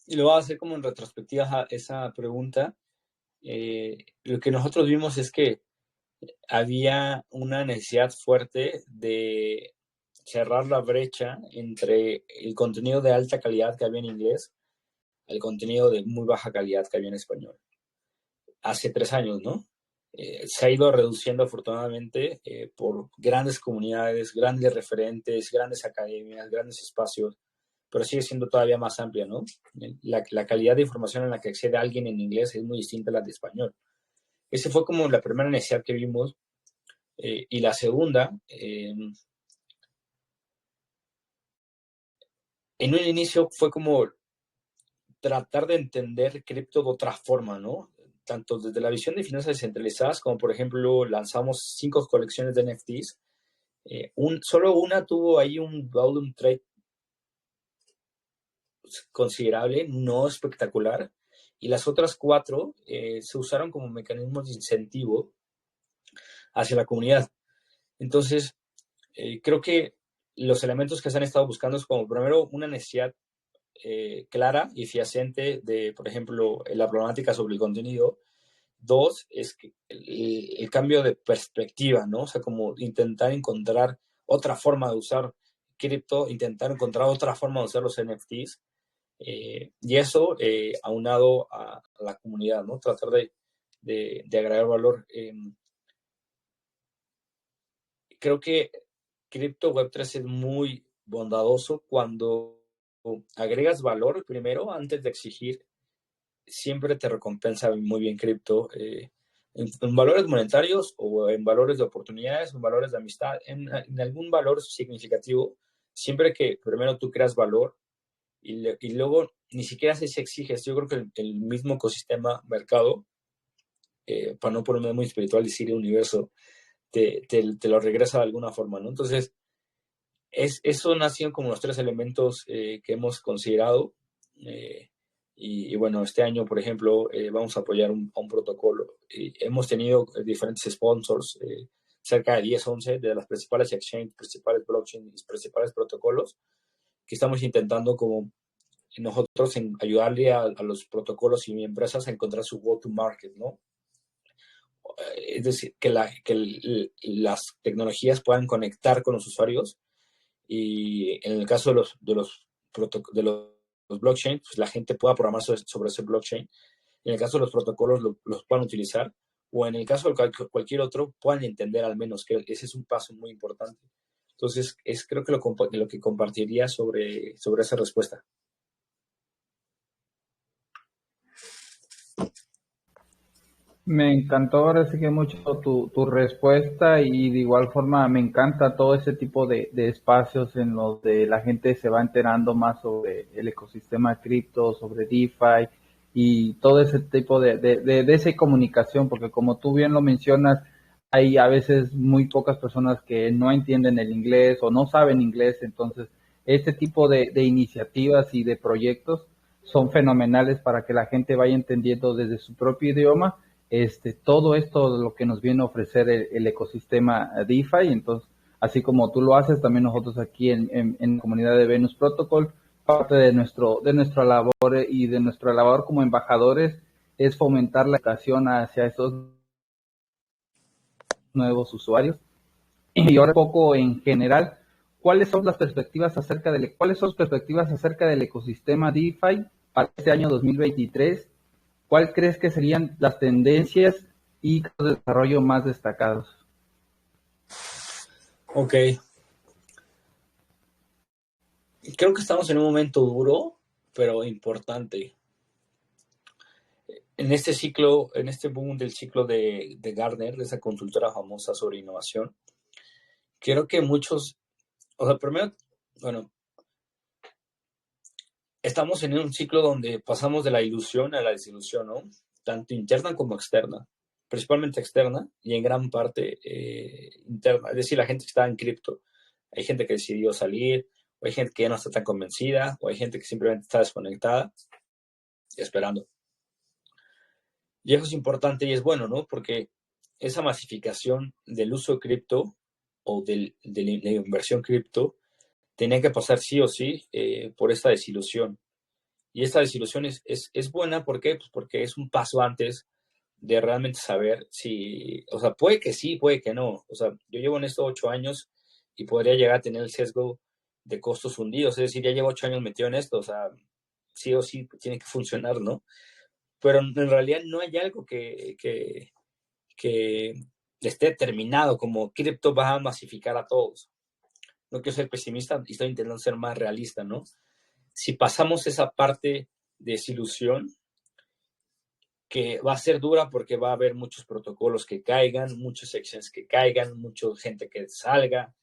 lo voy a hacer como en retrospectiva a esa pregunta. Lo que nosotros vimos es que había una necesidad fuerte de cerrar la brecha entre el contenido de alta calidad que había en inglés al contenido de muy baja calidad que había en español. Hace 3 años, ¿no? Se ha ido reduciendo afortunadamente por grandes comunidades, grandes referentes, grandes academias, grandes espacios, pero sigue siendo todavía más amplia, ¿no? La calidad de información en la que accede alguien en inglés es muy distinta a la de español. Esa fue como la primera necesidad que vimos. Y la segunda, en un inicio fue como tratar de entender cripto de otra forma, ¿no? Tanto desde la visión de finanzas descentralizadas, como por ejemplo lanzamos 5 colecciones de NFTs. Solo una tuvo ahí un volume trade considerable, no espectacular, y las otras 4 se usaron como mecanismos de incentivo hacia la comunidad. Entonces, creo que los elementos que se han estado buscando es como, primero, una necesidad clara y fehaciente de, por ejemplo, la problemática sobre el contenido. 2, es que el cambio de perspectiva, ¿no? O sea, como intentar encontrar otra forma de usar cripto, intentar encontrar otra forma de usar los NFTs, y eso aunado a la comunidad, ¿no? Tratar de agregar valor. Creo que Crypto Web3 es muy bondadoso cuando agregas valor primero antes de exigir, siempre te recompensa muy bien cripto, en valores monetarios o en valores de oportunidades, en valores de amistad, en algún valor significativo, siempre que primero tú creas valor y luego ni siquiera se exiges. Yo creo que el mismo ecosistema mercado, para no ponerme muy espiritual, decir universo, te lo regresa de alguna forma, ¿no? Entonces, eso nacieron como los 3 elementos que hemos considerado. Bueno, este año, por ejemplo, vamos a apoyar a un protocolo. Hemos tenido diferentes sponsors, cerca de 10, 11 de las principales exchanges, principales blockchains y principales protocolos, que estamos intentando como nosotros en ayudarle a los protocolos y empresas a encontrar su go-to-market, ¿no? Es decir, las tecnologías puedan conectar con los usuarios, y en el caso de los blockchain, pues la gente pueda programar sobre ese blockchain. En el caso de los protocolos los puedan utilizar, o en el caso de cualquier otro, puedan entender al menos, que ese es un paso muy importante. Entonces, creo que lo que compartiría sobre esa respuesta. Me encantó ahora sí que mucho tu respuesta y de igual forma me encanta todo ese tipo de espacios en los de la gente se va enterando más sobre el ecosistema cripto, sobre DeFi y todo ese tipo de esa comunicación, porque como tú bien lo mencionas, hay a veces muy pocas personas que no entienden el inglés o no saben inglés, entonces este tipo de iniciativas y de proyectos son fenomenales para que la gente vaya entendiendo desde su propio idioma todo esto lo que nos viene a ofrecer el ecosistema DeFi. Entonces, así como tú lo haces, también nosotros aquí en la comunidad de Venus Protocol, parte de nuestra labor y de nuestra labor como embajadores es fomentar la educación hacia esos nuevos usuarios. Y ahora un poco en general, ¿cuáles son las perspectivas acerca del ecosistema DeFi para este año 2023? ¿Cuál crees que serían las tendencias y casos de desarrollo más destacados? Ok, creo que estamos en un momento duro, pero importante. En este ciclo, en este boom del ciclo de Gartner, de esa consultora famosa sobre innovación, creo que muchos, o sea, primero, bueno, estamos en un ciclo donde pasamos de la ilusión a la desilusión, ¿no? Tanto interna como externa, principalmente externa y en gran parte interna, es decir, la gente que está en cripto. Hay gente que decidió salir, o hay gente que ya no está tan convencida, o hay gente que simplemente está desconectada y esperando. Y eso es importante y es bueno, ¿no? Porque esa masificación del uso de cripto o de la inversión cripto tenía que pasar sí o sí por esta desilusión. Y esta desilusión es buena, ¿por qué? Pues porque es un paso antes de realmente saber si, o sea, puede que sí, puede que no. O sea, yo llevo en esto 8 años y podría llegar a tener el sesgo de costos hundidos. Es decir, ya llevo 8 años metido en esto, o sea, sí o sí tiene que funcionar, ¿no? Pero en realidad no hay algo que esté determinado como cripto va a masificar a todos. No quiero ser pesimista y estoy intentando ser más realista, ¿no? Si pasamos esa parte de desilusión, que va a ser dura porque va a haber muchos protocolos que caigan, muchas secciones que caigan, mucha gente que salga.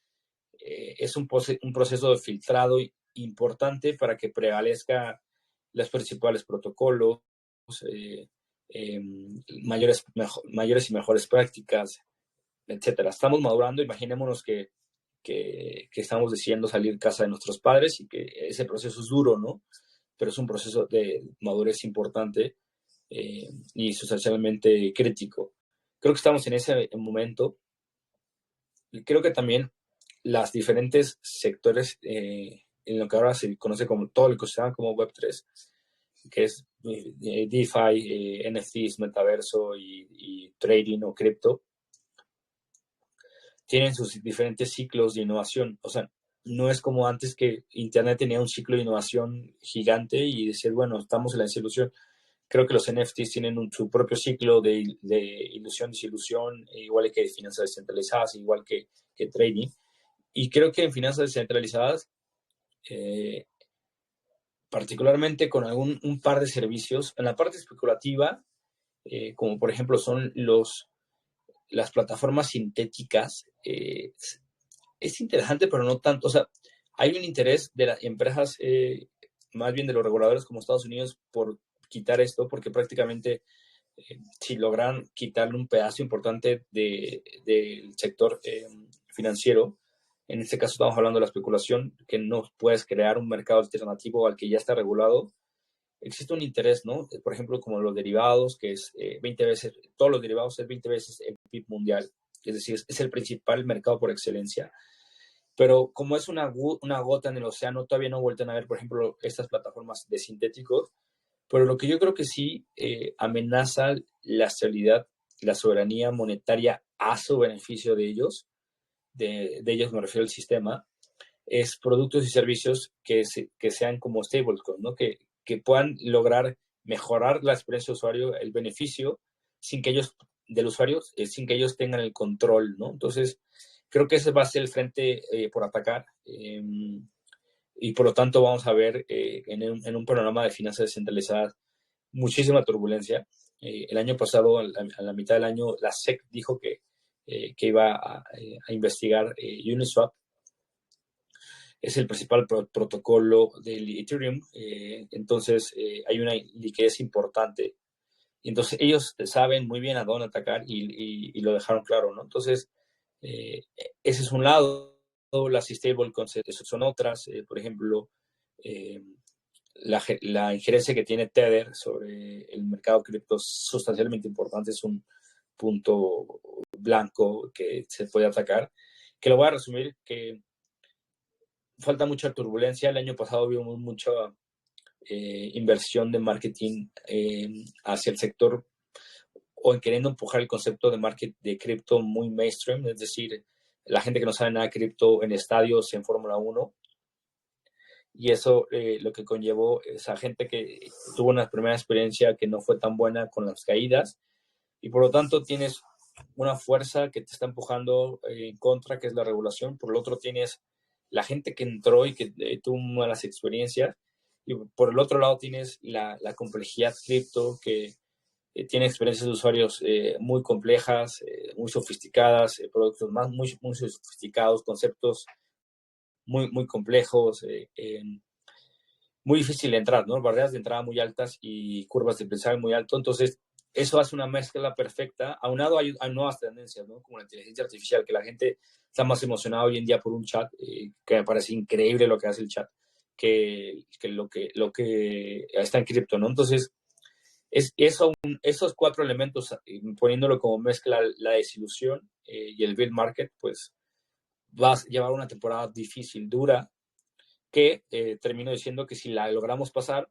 Es un proceso de filtrado importante para que prevalezca los principales protocolos, eh, eh, mayores y mejores prácticas, etcétera. Estamos madurando, imaginémonos que estamos decidiendo salir de casa de nuestros padres y que ese proceso es duro, ¿no? Pero es un proceso de madurez importante y sustancialmente crítico. Creo que estamos en ese momento y creo que también las diferentes sectores en lo que ahora se conoce como todo el que se llama como Web3, que es DeFi, NFTs, metaverso y trading o cripto, tienen sus diferentes ciclos de innovación. O sea, no es como antes que Internet tenía un ciclo de innovación gigante y decir, bueno, estamos en la desilusión. Creo que los NFTs tienen su propio ciclo de ilusión, desilusión, igual que finanzas descentralizadas, igual que trading. Y creo que en finanzas descentralizadas, eh, particularmente con un par de servicios, en la parte especulativa, como por ejemplo son las plataformas sintéticas, es interesante, pero no tanto. O sea, hay un interés de las empresas, más bien de los reguladores como Estados Unidos, por quitar esto, porque prácticamente si logran quitarle un pedazo importante del sector financiero, en este caso estamos hablando de la especulación, que no puedes crear un mercado alternativo al que ya está regulado, existe un interés, ¿no? Por ejemplo, como los derivados, que es 20 veces, todos los derivados es 20 veces el PIB mundial, es decir, es el principal mercado por excelencia. Pero como es una gota en el océano, todavía no vuelven a ver, por ejemplo, estas plataformas de sintéticos. Pero lo que yo creo que sí amenaza la estabilidad, la soberanía monetaria a su beneficio de ellos, de ellos me refiero al sistema, es productos y servicios que sean como stablecoins, ¿no? Que puedan lograr mejorar la experiencia de usuario, el beneficio, sin que ellos, del usuario, sin que ellos tengan el control, ¿no? Entonces, creo que ese va a ser el frente por atacar. Y por lo tanto vamos a ver en un panorama de finanzas descentralizadas muchísima turbulencia. El año pasado, a la mitad del año, la SEC dijo que iba a investigar Uniswap, es el principal protocolo del Ethereum. Entonces, hay una liquidez importante. Entonces, ellos saben muy bien a dónde atacar y lo dejaron claro, ¿no? Entonces, ese es un lado. Las stablecoins son otras. Por ejemplo, la injerencia que tiene Tether sobre el mercado cripto es sustancialmente importante. Es un punto blanco que se puede atacar. Que lo voy a resumir, que falta mucha turbulencia. El año pasado vimos mucha inversión de marketing hacia el sector o en queriendo empujar el concepto de market de cripto muy mainstream, es decir, la gente que no sabe nada de cripto en estadios en Fórmula 1, y eso lo que conllevó esa gente que tuvo una primera experiencia que no fue tan buena con las caídas, y por lo tanto tienes una fuerza que te está empujando en contra, que es la regulación. Por el otro tienes la gente que entró y que tuvo malas experiencias, y por el otro lado tienes la complejidad cripto que tiene experiencias de usuarios muy complejas, muy sofisticadas, productos muy sofisticados, conceptos muy complejos, muy difícil de entrar, ¿no? Barreras de entrada muy altas y curvas de aprendizaje muy alto. Entonces, eso hace una mezcla perfecta. Aunado hay nuevas tendencias, ¿no? Como la inteligencia artificial, que la gente está más emocionada hoy en día por un chat, que me parece increíble lo que hace el chat, que lo que está en cripto, ¿no? Entonces, esos cuatro elementos, poniéndolo como mezcla la desilusión y el bull market, pues vas a llevar una temporada difícil, dura, que termino diciendo que si la logramos pasar,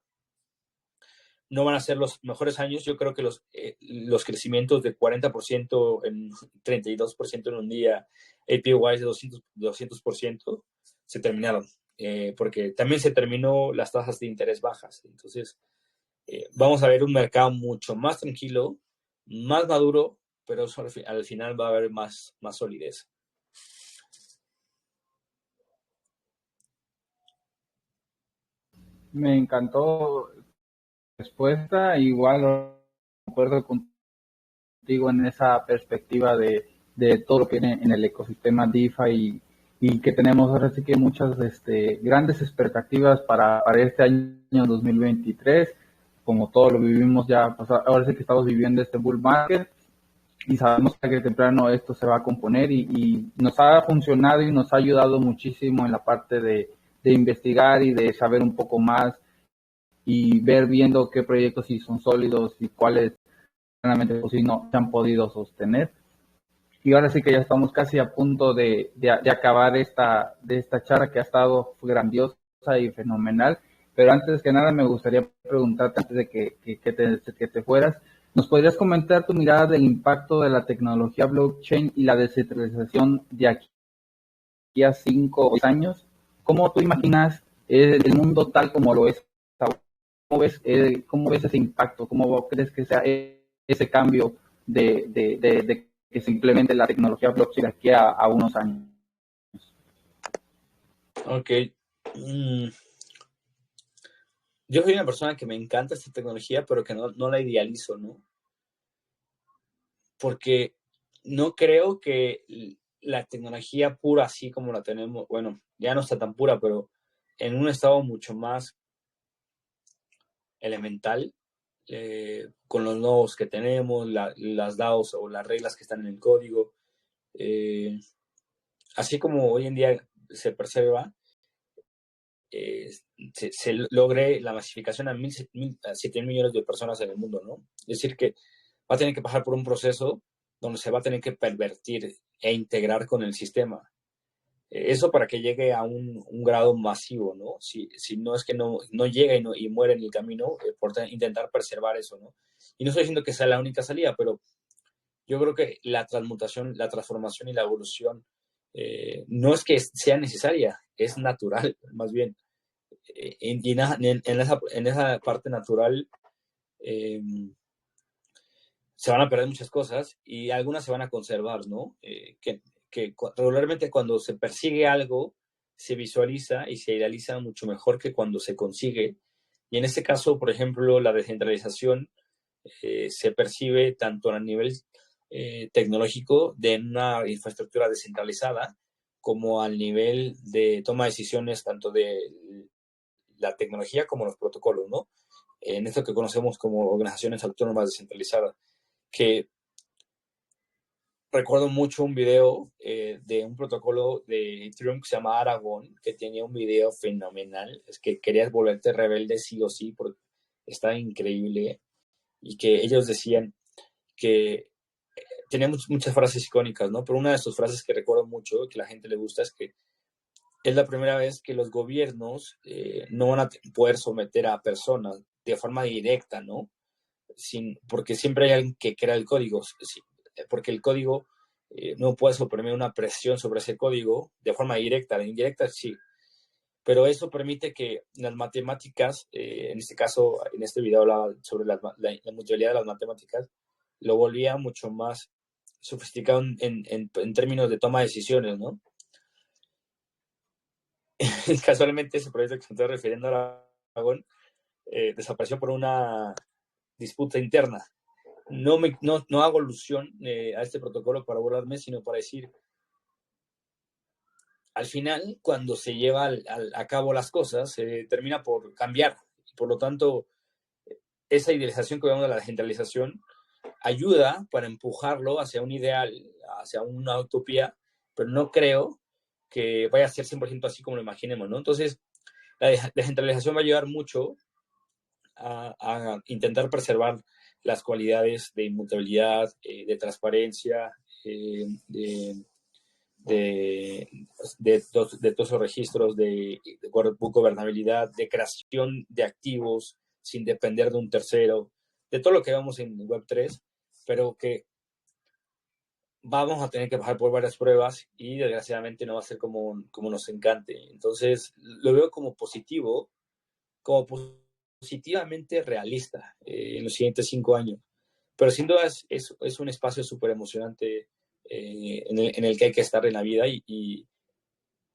no van a ser los mejores años. Yo creo que los crecimientos de 40% en 32% en un día, APYs de 200% se terminaron, porque también se terminó las tasas de interés bajas. Entonces, vamos a ver un mercado mucho más tranquilo, más maduro, pero eso al final va a haber más solidez. Me encantó la respuesta, igual acuerdo contigo en esa perspectiva de todo lo que viene en el ecosistema DeFi y que tenemos ahora sí que muchas grandes expectativas para este año 2023, como todo lo vivimos ya, pues ahora sí que estamos viviendo este bull market y sabemos que tarde o temprano esto se va a componer y nos ha funcionado y nos ha ayudado muchísimo en la parte de investigar y de saber un poco más y ver viendo qué proyectos sí son sólidos y cuáles realmente pues, sí no se han podido sostener. Y ahora sí que ya estamos casi a punto de acabar de esta charla que ha estado grandiosa y fenomenal. Pero antes que nada me gustaría preguntarte, antes de que te fueras, ¿nos podrías comentar tu mirada del impacto de la tecnología blockchain y la descentralización de aquí a 5 o 10 años? ¿Cómo tú imaginas el mundo tal como lo es ahora? ¿Cómo ves ese impacto? ¿Cómo crees que sea ese cambio de que se implemente la tecnología blockchain aquí a unos años? Ok. Mm. Yo soy una persona que me encanta esta tecnología, pero que no la idealizo, ¿no? Porque no creo que la tecnología pura, así como la tenemos, bueno, ya no está tan pura, pero en un estado mucho más elemental, con los nodos que tenemos, las DAOs o las reglas que están en el código, así como hoy en día se preserva, se logre la masificación a 7 millones de personas en el mundo, ¿no? Es decir, que va a tener que pasar por un proceso donde se va a tener que pervertir e integrar con el sistema. Eso para que llegue a un grado masivo, ¿no? Si no es que no llega y muere en el camino, por intentar preservar eso, ¿no? Y no estoy diciendo que sea la única salida, pero yo creo que la transmutación, la transformación y la evolución no es que sea necesaria, es natural, más bien. En esa parte natural eh, se van a perder muchas cosas y algunas se van a conservar, ¿no? Que regularmente cuando se persigue algo, se visualiza y se idealiza mucho mejor que cuando se consigue. Y en este caso, por ejemplo, la descentralización se percibe tanto a nivel tecnológico de una infraestructura descentralizada como al nivel de toma de decisiones, tanto de la tecnología como los protocolos, ¿no? En esto que conocemos como organizaciones autónomas descentralizadas, que recuerdo mucho un video de un protocolo de Ethereum que se llama Aragon, que tenía un video fenomenal, es que querías volverte rebelde sí o sí, porque estaba increíble, y que ellos decían que tenían muchas frases icónicas, ¿no? Pero una de sus frases que recuerdo mucho, que a la gente le gusta, es que es la primera vez que los gobiernos no van a poder someter a personas de forma directa, ¿no? Porque siempre hay alguien que crea el código, porque el código no puede suprimir una presión sobre ese código de forma directa, de indirecta sí, pero eso permite que las matemáticas, en este caso, en este video hablaba sobre la mutualidad de las matemáticas, lo volvía mucho más sofisticado en términos de toma de decisiones, ¿no? Casualmente ese proyecto que me estoy refiriendo a Aragón desapareció por una disputa interna. No hago alusión a este protocolo para burlarme, sino para decir, al final, cuando se lleva a cabo las cosas, se termina por cambiar. Por lo tanto, esa idealización que vemos de la descentralización ayuda para empujarlo hacia un ideal, hacia una utopía, pero no creo que vaya a ser 100% así como lo imaginemos, ¿no? Entonces, la descentralización va a ayudar mucho a intentar preservar las cualidades de inmutabilidad, de transparencia, de todos esos registros de gobernabilidad, de creación de activos sin depender de un tercero, de todo lo que vemos en Web3, pero que vamos a tener que pasar por varias pruebas y desgraciadamente no va a ser como nos encante. Entonces, lo veo como positivo, como positivamente realista en los siguientes 5 años. Pero sin duda es un espacio súper emocionante en el que hay que estar en la vida y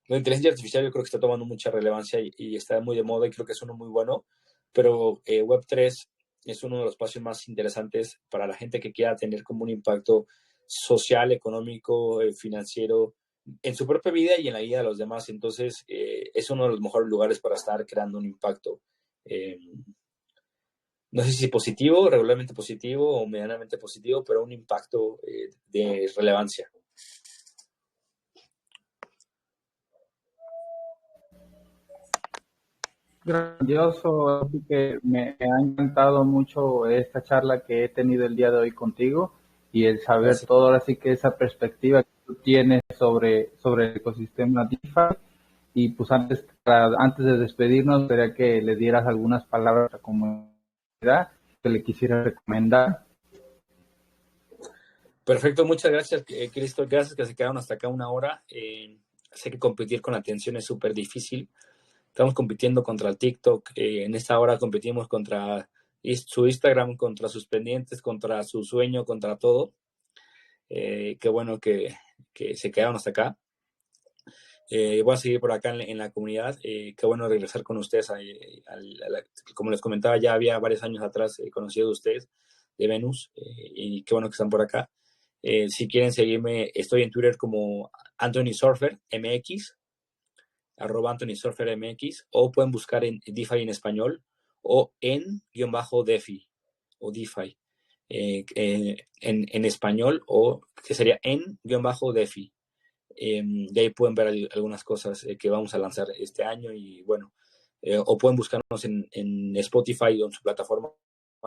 la inteligencia artificial yo creo que está tomando mucha relevancia y está muy de moda y creo que es uno muy bueno, pero Web3 es uno de los espacios más interesantes para la gente que quiera tener como un impacto social, económico, financiero, en su propia vida y en la vida de los demás. Entonces, es uno de los mejores lugares para estar creando un impacto. No sé si positivo, regularmente positivo o medianamente positivo, pero un impacto de relevancia. Grandioso, así que me ha encantado mucho esta charla que he tenido el día de hoy contigo y el saber Gracias. todo, ahora sí que esa perspectiva que tú tienes sobre el ecosistema DeFi. Y pues antes de despedirnos, quería que le dieras algunas palabras a la comunidad que le quisiera recomendar. Perfecto, muchas gracias, Cristo. Gracias que se quedaron hasta acá 1 hora. Sé que competir con la atención es súper difícil. Estamos compitiendo contra el TikTok. En esta hora competimos contra su Instagram, contra sus pendientes, contra su sueño, contra todo. Qué bueno que se quedaron hasta acá. Voy a seguir por acá en la comunidad. Qué bueno regresar con ustedes. Como les comentaba, ya había varios años atrás conocido de ustedes, de Venus, y qué bueno que están por acá. Si quieren seguirme, estoy en Twitter como Anthony Surfer MX, @Anthony Surfer MX, o pueden buscar en DeFi en español o en _DeFi o DeFi en español, o que sería en _DeFi. Y ahí pueden ver algunas cosas que vamos a lanzar este año y bueno, o pueden buscarnos en Spotify o en su plataforma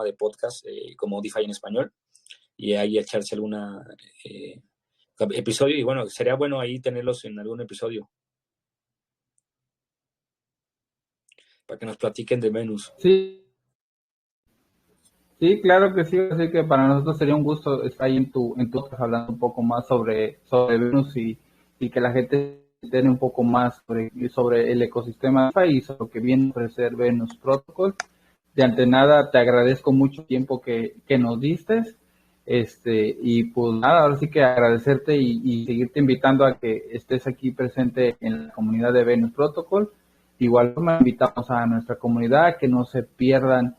de podcast como DeFi en español y ahí echarse alguna episodio y bueno, sería bueno ahí tenerlos en algún episodio para que nos platiquen de Venus. Sí, sí, claro que sí, así que para nosotros sería un gusto estar ahí en tu podcast hablando un poco más sobre Venus y que la gente entienda un poco más sobre el ecosistema y sobre lo que viene a ofrecer Venus Protocol. De antenada te agradezco mucho el tiempo que nos diste, y pues nada, ahora sí que agradecerte y seguirte invitando a que estés aquí presente en la comunidad de Venus Protocol. Igual forma invitamos a nuestra comunidad a que no se pierdan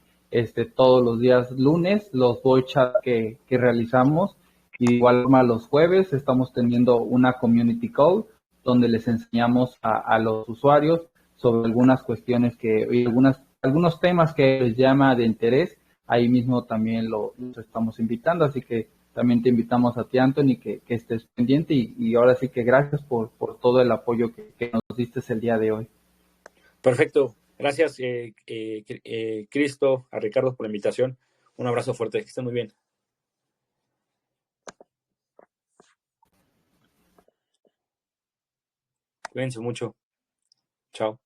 todos los días lunes los voice chat que realizamos, y de igual forma los jueves estamos teniendo una community call donde les enseñamos a los usuarios sobre algunas cuestiones y algunos temas que les llama de interés. Ahí mismo también los estamos invitando, así que también te invitamos a ti, Anthony, que estés pendiente y ahora sí que gracias por todo el apoyo que nos diste el día de hoy. Perfecto. Gracias, Cristo, a Ricardo por la invitación. Un abrazo fuerte. Que estén muy bien. Cuídense mucho. Chao.